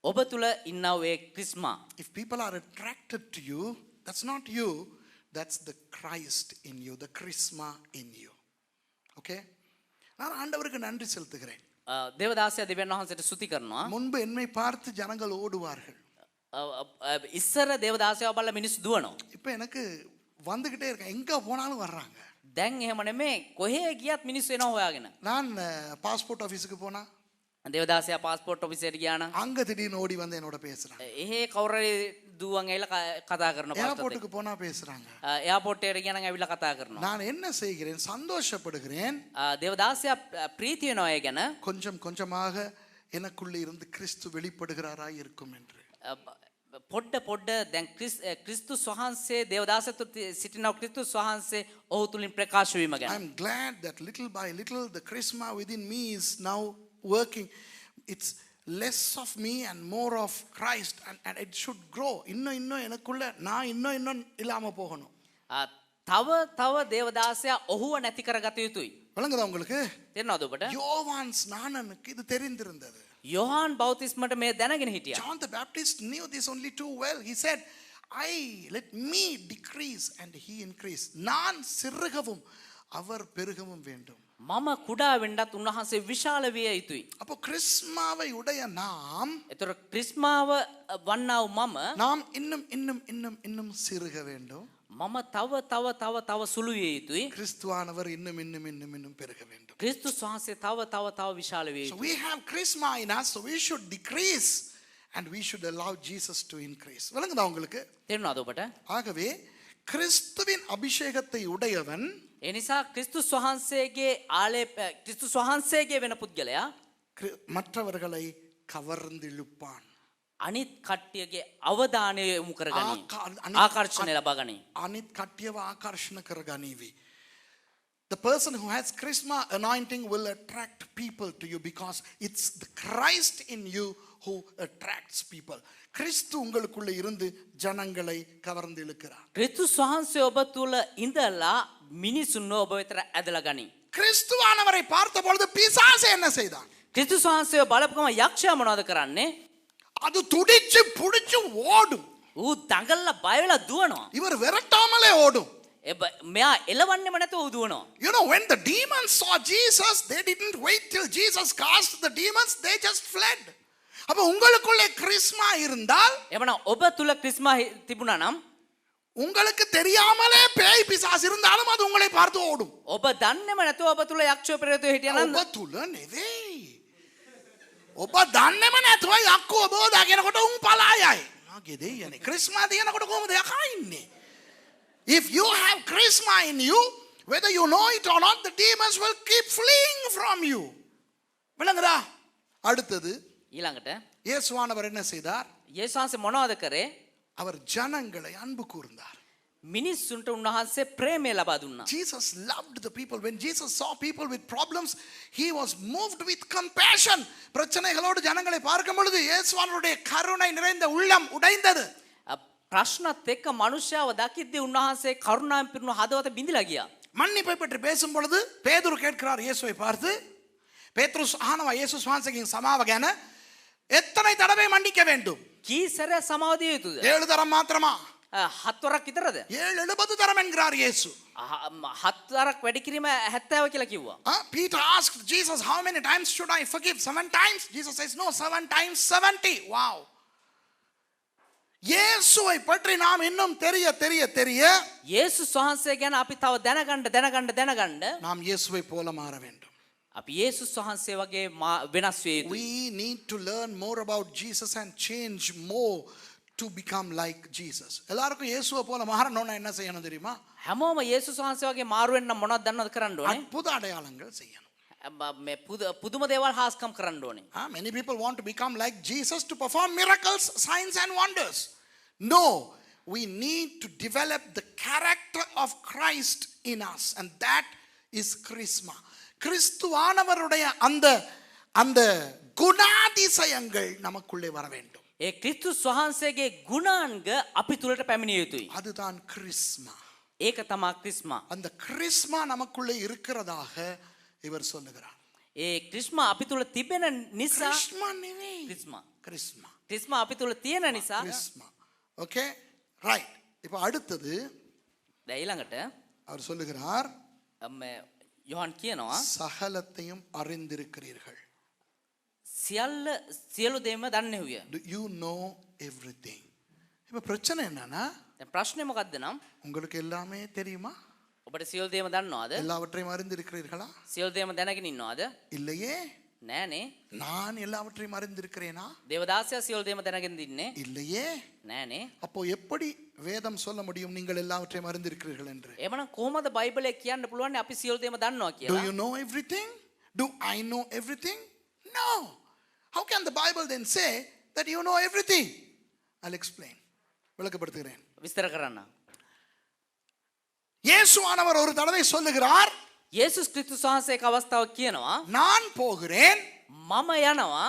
ඔබ තුල ඉන්නව ඒ ක්‍රිස්මා. If people are attracted to you, that's not you, that's the Christ in you, the charisma in you. Okay? நான் ஆண்டவருக்கு நன்றி செலுத்துகிறேன். දේවදාසයා දෙවියන් වහන්සේට ස්තුති කරනවා. முன்பு என்னை பார்த்து ஜனங்கள் ஓடுவார்கள். ඉස්සර දේවදාසයාව බලලා මිනිස්සු දුවනවා. இப்போ எனக்கு வந்துகிட்டே இருக்கேன், எங்க போனாலும் வர்றாங்க. දැන් එහෙම නෙමේ, කොහේ ගියත් මිනිස්සු එනවා හොයාගෙන. நான் பாஸ்போர்ட் ஆபீஸ்க்கு போனா දේවදාසයා පාස්පෝර්ට් ඔෆිසර් ගියා නම් அங்க திடீர்னு ஓடி வந்து என்னோட பேசுறாங்க. එහෙ කවුරුරි දුවන් ඇවිල්ලා කතා කරනවා. ஏர்போர்ட்டுக்கு போனா பேசுறாங்க. එයාපෝට් එකට ගියා නම් ඇවිල්ලා කතා කරනවා. நான் என்ன செய்கிறேன்? சந்தோஷப்படுகிறேன். දේවදාසයා ප්‍රීති වෙනවා ඒ ගැන. கொஞ்சம் கொஞ்சமாக எனக்குள்ள இருந்து கிறிஸ்து வெளிப்படுகிறாராய் இருக்கும் என்று. පොඩ්ඩ දැන් ක්‍රිස්තුස් වහන්සේ දේවදාසයා තුළ සිටින ක්‍රිස්තුස් වහන්සේ ඔහු තුලින් ප්‍රකාශ වීම ගැන. I'm glad that little by little the charisma within me is now working. It's less of me and more of Christ, and it should grow. இன்னும் எனக்குள்ள நான் இன்னும் இல்லாம போகணும். තව දේවදාසයා ඔහුව නැති කරගත යුතුයි. விளங்குதா உங்களுக்கு? තේරෙනවද ඔබට? யோவான் ஸ்நானனுக்கு இது தெரிந்திருந்தது. යොහාන් බෞතිස්මට මේ දැනගෙන හිටියා. John the Baptist knew this only too well. He said, let me decrease and he increase. நான் சிறுகவும் அவர் பெருகவும் வேண்டும். මම කුඩා වෙන්නත් උන්වහන්සේ විශාල විය යුතුයි. அப்போ கிறிஸ்மாவை உடைய நாம், ඒතර ක්‍රිස්මාව වන්නා වූ நாம் இன்னும் சிறுக வேண்டும். මම තව සුළු විය යුතුයි. கிறிஸ்துவானவர் இன்னும் பெருக வேண்டும். ක්‍රිස්තුස් වහන්සේ තව විශාල විය So යුතුයි. we have charisma in us, so we should decrease and we should allow Jesus to increase. விளங்குதா உங்களுக்கு? තේරුණාද ඔබට? ஆகவே கிறிஸ்துவின் அபிஷேகத்தை உடையவன் ඒ නිසා ක්‍රිස්තුස් වහන්සේගේ ක්‍රිස්තුස් වහන්සේගේ වෙන පුද්ගලයා மற்றவர்களை கவர்ந்திழுப்பான். අනිත් කට්ටියගේ අවධානය යොමු කරගනී. ආකර්ෂණය ලබා ගනී. අනිත් කට්ටියව ආකර්ෂණ කරගනීවි. The person who has charisma anointing will attract people to you because it's the Christ in you who attracts people. கிறிஸ்து உங்களுக்குள்ள இருந்து ஜனங்களை கவர்ந்து இழுக்கிறார். ක්‍රිස්තුස් වහන්සේ ඔබ තුල ඉඳලා මිනිසුන්ව ඔබ වෙතට ඇදලා ගනී. கிறிஸ்துவானவரை பார்த்த பொழுது பிசாசு என்ன செய்தான்? ක්‍රිස්තුස් වහන්සේව බලපුවම යක්ෂයා මොනවද කරන්නේ? அது துடிச்சு புடிச்சு ஓடும். ඌ දඟලලා බය වෙලා දුවනවා. இவர் விரட்டாமலே ஓடும். මෙයා එලවන්නේම නැතුව දුවනවා. You know, when the demons saw Jesus, they didn't wait till Jesus cast the demons, they just fled. அப்ப உங்களுக்குள்ளே கிறிஸ்மா இருந்தால் එමනම් ඔබ තුල ක්‍රිස්මා තිබුණා නම් உங்களுக்கு தெரியாமலே பேய் பிசாசு இருந்தாலும் அது உங்களை பார்த்து ஓடும். ඔබ දන්නේම නැතුව ඔබ තුල යක්ෂය පෙරේතය හිටියා නම් ඔබ තුල නෙවෙයි. ඔබ දන්නේම නැතුව යක්කෝ ඔබ දාගෙනකොට උන් පලායයි. මාගේ දෙයනේ. ක්‍රිස්මා දිනනකොට කොහොමද යකා ඉන්නේ? If you have charisma in you, whether you know it or not, the demons will keep fleeing from you. விளங்குதா? அடுத்தது ඊළඟට இயேசுவானவர் என்ன செய்தார்? යේසුස් වහන්සේ මොනවද කරේ? அவர் ஜனங்களை அன்பு கூர்ந்தார். මිනිස්සුන්ට උන්වහන්සේ ප්‍රේමය ලබා දුන්නා. Jesus loved the people. When Jesus saw people with problems, he was moved with compassion. பிரச்சனைகளோடு ஜனங்களை பார்க்கும் பொழுது இயேசுவானவருடைய கருணை நிறைந்த உள்ளம் உடைந்தது. ප්‍රශ්නත් එක්ක මනුෂ්‍යව දකිද්දී උන්වහන්සේ කරුණාවෙන් පිරුණු හදවත බිඳිලා ගියා. மன்னிப்பை பற்றி பேசும் பொழுது பேதுரு கேட்கிறார் இயேசுவை பார்த்து, பேதுரு ஆனவா இயேசுஸ் வான்சகின் சமாவ ගැන எத்தனை தடவை மன்னிக்க வேண்டும்? කී සැරයක් සමාව දිය යුතුද? 7 தரம் மாத்திரமா? 7 වරක් විතරද? 70 தரம் என்கிறார் இயேசு. 7 වරක් වැඩි කිරීම 70 කියලා කිව්වා. Peter asked Jesus, how many times should I forgive? 7 times? Jesus says, no, 7 times 70. Wow. இயேசுவை பற்றி நாம் இன்னும் தெரிய යේසුස් වහන්සේ ගැන අපි තව දැනගන්න நாம் இயேசுவை போல மாற வேண்டும். අපි යේසුස් වහන්සේ වගේ වෙනස් විය යුතුයි. We need to learn more about Jesus and change more to become like Jesus. எல்லாருக்கும் இயேசுவை போல மாறணும்னா என்ன செய்யணும் தெரியுமா? හැමෝම යේසුස් වහන්සේ වගේ මාරු වෙන්න මොනවද දන්නවද කරන්න ඕනේ? அற்புத அடையாளங்கள் செய்யணும். මේ පුදුම දේවල් හාස්කම් කරන්න ඕනේ. Many people want to become like Jesus to perform miracles, signs and wonders. No, we need to develop the character of Christ in us, and that is charisma. கிறிஸ்துவானவருடைய அந்த குணாதிசயங்கள் நமக்குள்ளே வர வேண்டும். ඒ ක්‍රිස්තුස් වහන්සේගේ ගුණාංග අපි තුලට පැමිණිය යුතුයි. அதுதான் கிறிஸ்மா. ඒක තමයි ක්‍රිස්මා. அந்த கிறிஸ்மா நமக்குள்ளே இருக்கிறதாக இவர் சொல்லுகிறார். ඒ ක්‍රිස්මා අපි තුල තිබෙන නිසා கிறிஸ்மா නෙවෙයි. ක්‍රිස්මා අපි තුල තියෙන නිසා கிறிஸ்மா. Okay right. இப்போ அடுத்தது දැන් ඊළඟට அவர் சொல்லுகிறார், யோவான் කියනවා சகலத்தையும் அறிந்திருக்கிறீர்கள். සියලු දේම දන්නේ හුය. Do you know everything? இப்போ பிரச்சனை என்னன்னா, දැන් ප්‍රශ්නේ මොකද්ද නම් உங்களுக்கு எல்லாமே தெரியுமா? ඔබට සියලු දේම දන්නවද? எல்லாவற்றையும் அறிந்திருக்கிறீர்களா? සියලු දේම දැනගෙන ඉන්නවද? இல்லையே. නෑනේ. நான் எல்லாவற்றையும் அறிந்திருக்கிறேனா? දේවදාසයා සියලු දේම දැනගෙන ඉන්නේ இல்லையே. නෑනේ. அப்போ எப்படி வேதம் சொல்ல முடியும் நீங்கள் எல்லாவற்றையும் அறிந்திருக்கிறீர்கள் என்று? එමනම් කොහොමද බයිබලයේ කියන්න පුළුවන් අපි සියලු දේම දන්නවා Do කියලා? you know everything? Do I know everything? No. How can the Bible then say that you know everything? I'll explain. விளக்கப்படுத்துகிறேன். විස්තර කරන්න. இயேசுவானவர் ஒரு தடவை சொல்லுகிறார், යේසුස් ක්‍රිස්තුස් වහන්සේ එක අවස්ථාවක් කියනවා நான் போகிறேன், මම යනවා,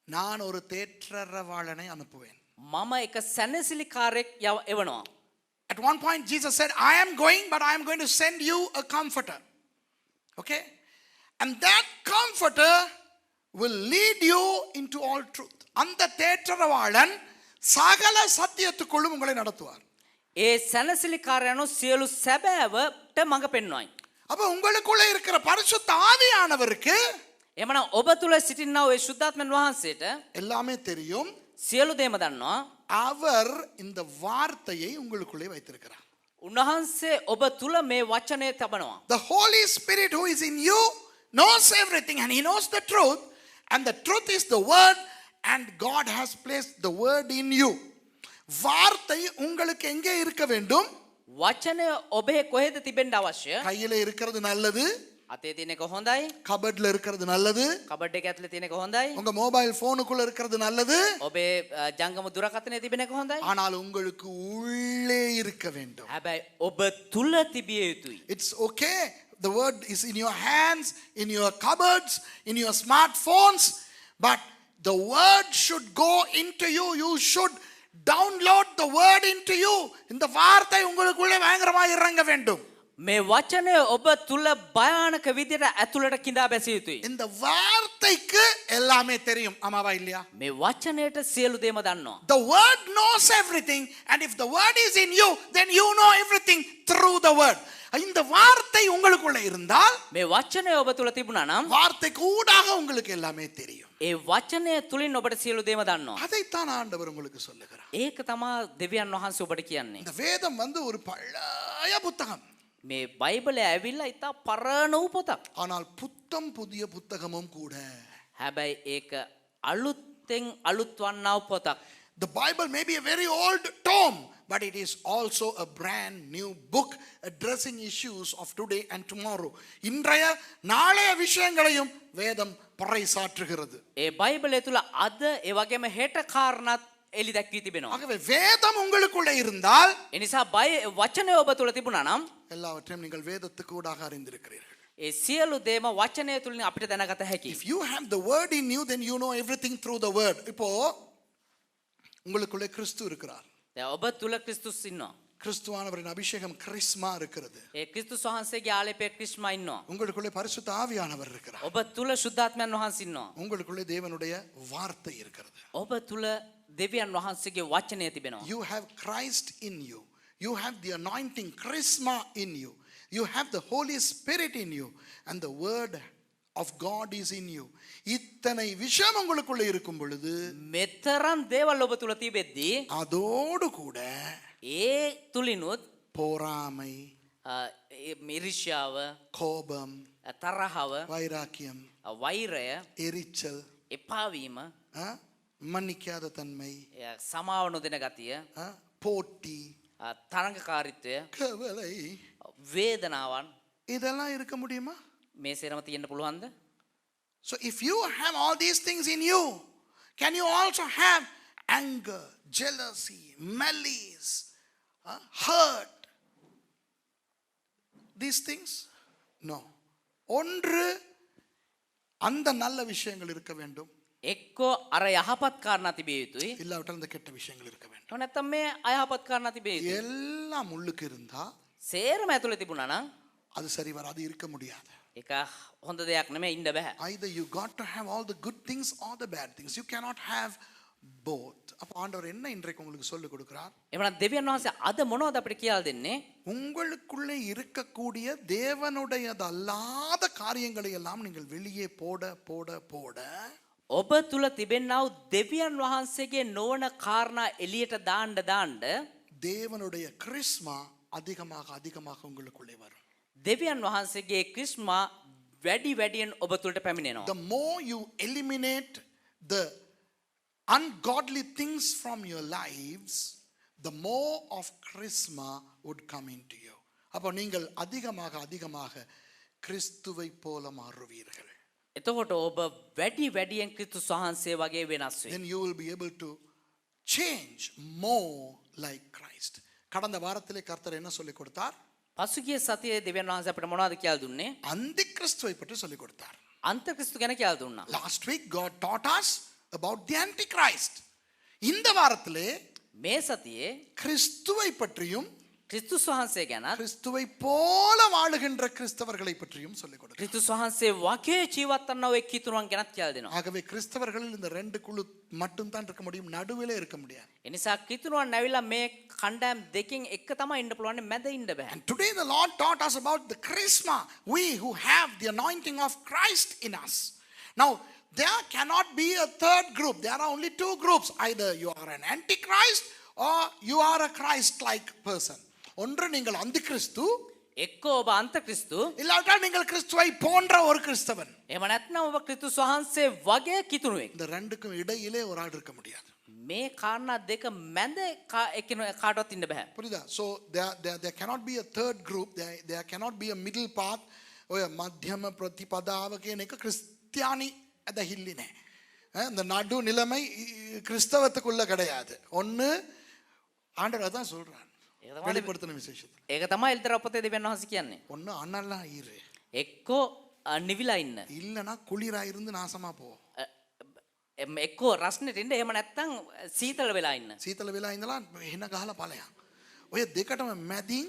நான் ஒரு தேற்றரவாளனை அனுப்புவேன். මම එක සැනසිලිකාරයෙක් එවනවා. At one point Jesus said, I am going, but I am going to send you a comforter. Okay? And that comforter will lead you into all truth. அந்த தேற்றரவாளன் சகல சத்தியத்துக்குள்ளும் உங்களை நடத்துவார். ඒ සැනසිලිකාරයනෝ සියලු සැබෑවට මඟ පෙන්වයි. அப்ப உங்களுக்குள்ள இருக்கிற பரிசுத்த ஆவியானவருக்கு එමනම් ඔබ තුල සිටිනා ඔය ශුද්ධාත්මන් වහන්සේට எல்லாமே தெரியும். සියලු දේම දන්නවා. அவர் இந்த வார்த்தையை உங்களுக்குள்ளே வைத்திருக்கிறார். උන්වහන්සේ ඔබ තුල මේ වචනය තබනවා. The Holy Spirit who is in you knows everything and he knows the truth, and the truth is the word, and God has placed the word in you. வார்த்தை உங்களுக்கு எங்கே இருக்க வேண்டும்? වචනය ඔබේ කොහෙද තිබෙන්න අවශ්‍ය? கையில இருக்கிறது நல்லது, අතේ තියෙන එක හොඳයි. கபட்ல இருக்கிறது நல்லது, කබඩ් එක ඇතුලේ තියෙන එක හොඳයි. உங்க மொபைல் போனுக்குள்ள இருக்கிறது நல்லது. ඔබේ ජංගම දුරකථනයේ තිබෙන එක හොඳයි. ஆனால் உங்களுக்கு உள்ளே இருக்க வேண்டும். හැබැයි ඔබ තුල තිබිය යුතුයි. It's okay. The word is in your hands, in your cupboards, in your smartphones, but the word should go into you. You should download the word into you. இந்த வார்த்தை உங்களுக்குள்ளே பயங்கரமாக இறங்க வேண்டும். මේ වචනය ඔබ තුල භයානක විදියට ඇතුළට கிඳා බැසිය යුතුයි. இந்த வார்த்தைக்கு எல்லாமே தெரியும். ஆமாவா இல்லையா? මේ වචනයට සියලු දේම දන්නවා. The word knows everything, and if the word is in you, then you know everything through the word. இந்த வார்த்தை உங்களுக்குள்ள இருந்தால், මේ වචනය ඔබ තුල තිබුණා නම් வார்த்தை கூடாக உங்களுக்கு எல்லாமே தெரியும். ඒ වචනය තුලින් ඔබට සියලු දේම දන්නවා. அதைத்தான் ஆண்டவர் உங்களுக்கு சொல்லுகிறார். ඒක තමයි දෙවියන් වහන්සේ ඔබට කියන්නේ. இந்த வேதம் ஒரு பழைய புத்தகம். මේ බයිබලය ඇවිල්ලා ඉතා පරණ වූ පොතක්. ஆனால் புத்தம் புதிய புத்தகமும் கூட. හැබැයි ඒක අලුත්ෙන් අලුත් වන්නා වූ පොතක්. The Bible may be a very old tome, but it is also a brand new book addressing issues of today and tomorrow. இன்றைய நாளைய விஷயங்களையும் வேதம் பறைசாற்றுகிறது. ඒ බයිබලය තුල අද ඒ වගේම හෙට කාරණාත් එලි දැක්වී තිබෙනවා. ஆகவே வேதம் உங்களுக்குள்ள இருந்தால், ඒ නිසා වචනය ඔබ තුල තිබුණා නම් எல்லாவற்றையும் நீங்கள் வேதத்துக்கு ஊடாக அறிந்திருக்கிறீர்கள். ඒ සියලු දේම වචනය තුලින් අපිට දැනගත හැකියි. If you have the word in you, then you know everything through the word. இப்போ உங்களுக்குள்ளே கிறிஸ்து இருக்கிறார். දැන් ඔබ තුල ක්‍රිස්තුස් ඉන්නවා. கிறிஸ்துவானவரின் அபிஷேகம் கிறிஸ்மா இருக்கிறது. ඒ ක්‍රිස්තුස් වහන්සේගේ ආලේපය ක්‍රිස්මා ඉන්නවා. உங்களுக்குள்ளே பரிசுத்த ஆவியானவர் இருக்கிறார். ඔබ තුල සුද්ධාත්මයන් වහන්සේ ඉන්නවා. உங்களுக்குள்ளே தேவனுடைய வார்த்தை இருக்கிறது. ඔබ තුල දෙවියන් වහන්සේගේ වචනය තිබෙනවා. You have Christ in you. You have the anointing charisma in you. You have the Holy Spirit in you, and the word of God is in you. இத்தனை விஷயம் உங்களுக்குள்ள இருக்கும் பொழுது, මෙතරම් දේවල් ඔබ තුල තිබෙද්දී அதோடு கூட ඒ තුලිනුත් பொறாமை, ඊර්ෂ්‍යාව, கோபம், තරහව, வைராக்கியம், වෛරය, எரிச்சல், එපාවීම, மன்னிக்காத தன்மை, සමාව නොදෙන ගතිය, போட்டி, තරංගකාරීත්වය, கவலை, වේදනාවන් இதெல்லாம் இருக்க முடியுமா? මේ සේරම තියෙන්න පුළුවන්ද? So if you have all these things in you, can you also have anger, jealousy, malice, hurt? These things? No. ஒன்று அந்த நல்ல விஷயங்கள் இருக்க வேண்டும். එක්කෝ අර යහපත් කාරණා තිබිය යුතුයි. இல்லாவிட்டால் அந்த கெட்ட விஷயங்கள் இருக்க வேண்டும். නැත්නම් මේ අයහපත් කාරණා තිබිය යුතුයි. எல்லாம் உள்ளுக்கு இருந்தா සේරම ඇතුලේ තිබුණා නම් அது சரி வராது, இருக்க முடியாது. ඒක හොඳ දෙයක් නෙමෙයි, ඉන්න බෑ. Either you got to have all the good things or the bad things. You cannot have both. அப்ப ஆண்டவர் என்ன இன்றைக்கு உங்களுக்கு சொல்லிக் கொடுக்கிறார்? එවනම් දෙවියන් වහන්සේ අද මොනවද අපිට කියලා දෙන්නේ? உங்களுக்குள்ளே இருக்கக்கூடிய தேவனுடையது அல்லாத காரியங்களை எல்லாம் நீங்கள் வெளியே போட போட போட ඔබ තුල තිබෙනා වූ දෙවියන් වහන්සේගේ නොවන කාරණා එළියට දාන්න தேவனுடைய கிறிஸ்மா அதிகமாக அதிகமாக உங்களுக்குள்ளே வரும். දෙවියන් වහන්සේගේ ක්‍රිස්මා වැඩි වැඩියෙන් ඔබ තුලට පැමිණෙනවා. The more you eliminate the ungodly things from your lives, the more of charisma would come into you. அப்போ நீங்கள் அதிகமாக அதிகமாக கிறிஸ்துவை போல மாறுவீர்கள். එතකොට ඔබ වැඩි වැඩියෙන් ක්‍රිස්තුස් වහන්සේ වගේ වෙනස් වෙයි. Then you will be able to change more like Christ. கடந்த வாரத்திலே கர்த்தர் என்ன சொல்லிக் கொடுத்தார்? පසුගිය සතියේ දෙවියන් වහන්සේ අපිට මොනවද කියලා දුන්නේ? அந்தி கிறிஸ்துவை பற்றி சொல்லிக் கொடுத்தார். අන්තක්‍රිස්තු ගැන කියලා දුන්නා. Last week God taught us about the antichrist. இந்த வாரத்திலே මේ සතියේ கிறிஸ்துவை பற்றியும் ක්‍රිස්තුස් වහන්සේ ගැනත් கிறிஸ்துவை போல வாழுகின்ற கிறிஸ்தவர்களை பற்றியும் சொல்லிக் கொடுத்தார். ක්‍රිස්තුස් වහන්සේ වගේ ජීවත් වන්නව එක් කිතුරුවන් ගැනත් කියලා දෙනවා. ஆகவே கிறிஸ்தவர்களில் இந்த ரெண்டு குழு மட்டும் தான் இருக்க முடியும், நடுவிலே இருக்க முடியாது. ඒ නිසා කිතුරුවන් ඇවිල්ලා මේ කණ්ඩායම් දෙකෙන් එක තමයි ඉන්න පුළුවන්, මැද ඉන්න බෑ. And today the Lord taught us about the charisma, we who have the anointing of Christ in us. Now there cannot be a third group. There are only two groups. Either you are an antichrist or you are a Christ-like person. ஒன்று நீங்கள் அந்தி கிறிஸ்து, එක්කෝ ඔබ අන්තක්‍රිස්තු, இல்லாவிட்டால் நீங்கள் கிறிஸ்துவை போன்ற ஒரு கிறிஸ்தவன். එහෙම නැත්නම් ඔබ ක්‍රිස්තුස් වහන්සේ වගේ කිතුරුවෙක්. இந்த ரெண்டுக்கும் இடையிலே ஒரு ஆள் இருக்க முடியாது. මේ කාරණා දෙක මැද කාටවත් ඉන්න බෑ. පුරිදා. So there cannot be a third group. There cannot be a middle path. ඔය මධ්‍යම ප්‍රතිපදාව කියන එක ක්‍රිස්තියානි ඇදහිල්ලි නෑ. இந்த நடு நிலைமை கிறிஸ்தவத்துக்குள்ள கிடையாது. ஒன்னு ஆண்டவர் தான் சொல்றார். வெளிப்படுத்தின விசேஷத்துல. ඒක තමයි එල්තර අපතේ දෙවියන් වහන්සේ කියන්නේ. ஒன்னு அனலா இரு. එක්කෝ නිවිලා ඉන්න. இல்லனா குளிரா இருந்து நாசமா போ. එක්කෝ රස්නෙට ඉන්න එහෙම නැත්නම් සීතල වෙලා ඉන්න. சீතල වෙලා ඉඳලා එන ගහලා ඵලයක්. ඔය දෙකටම මැදින්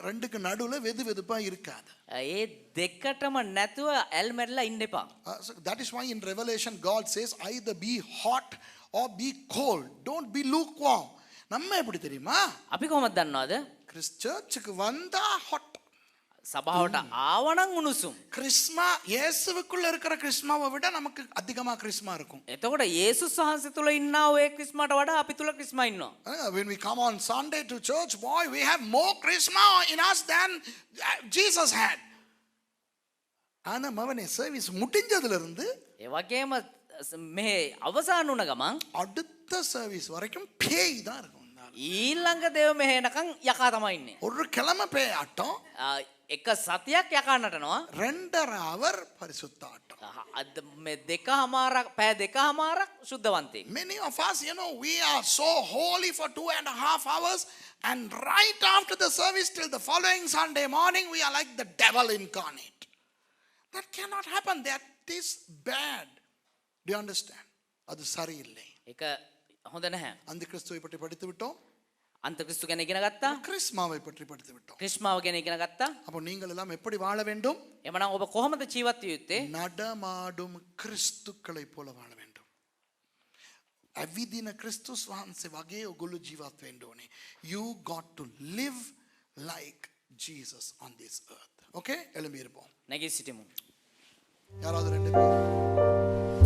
ரெண்டுக்கு நடுவுல வெது வெதுப்பா இருக்காது. ඒ දෙකටම නැතුව ඇල්මැරිලා ඉන්න එපා. So that is why in Revelation God says either be hot or be cold. Don't be lukewarm. நம்ம எப்படி தெரியுமா? අපි කොහොමද දන්නවද? கிறிஸ்தர்ச்சுக்கு வந்தா hot. සභාවට ආවනම් උණුසුම්. கிறிஸ்மா இயேசுவுக்குள்ள இருக்கிற கிறிஸ்மாவை விட நமக்கு அதிகமா கிறிஸ்மா இருக்கும். එතකොට යේසුස් වහන්සේ තුල ඉන්නා ඔය ක්‍රිස්මාට වඩා අපි තුල ක්‍රිස්මා ඉන්නවා. When we come on Sunday to church, boy, we have more charisma in us than Jesus had. ஆனா மவனே சர்வீஸ் முடிஞ்சதுல இருந்து ඒ වගේම මේ අවසන් වුණ ගමන් அடுத்த சர்வீஸ் வரைக்கும் பேய் தான் இருக்கும். ඊළඟ දේව මෙහෙනකන් යකා තමයි ඉන්නේ. ஒரு கிழமை பேய் ஆட்டம், එක සතියක් යකා නටනවා. 2.5 hour பரிசுத்த ஆட்டம். අද මේ දෙකමාරක් පැය දෙකමාරක් සුද්ධවන්තයෙක්. Many of us, we are so holy for 2.5 hours, and right after the service till the following Sunday morning, we are like the devil incarnate. That cannot happen. That is bad. Do you understand? அது சரியில்லை. ඒක හොඳ නැහැ. அந்த கிறிஸ்துவை பற்றி படித்து விட்டோம். අන්තක්‍රිස්තු ගැන ඉගෙන ගත්තා. கிறிஸ்மாவை பற்றி படித்து விட்டோம். ක්‍රිස්මාව ගැන ඉගෙන ගත්තා. அப்போ நீங்கள் எல்லாம் எப்படி வாழ வேண்டும்? එමනම් ඔබ කොහොමද ජීවත් විය යුත්තේ? நடமாடும் கிறிஸ்துக்களை போல வாழ வேண்டும். අවිදින ක්‍රිස්තුස් වහන්සේ වගේ ඔගොල්ලෝ ජීවත් වෙන්න ඕනේ. You got to live like Jesus on this earth. Okay? එළඹ இருப்போம். නැගී සිටිමු. யாராவது ரெண்டு பேர்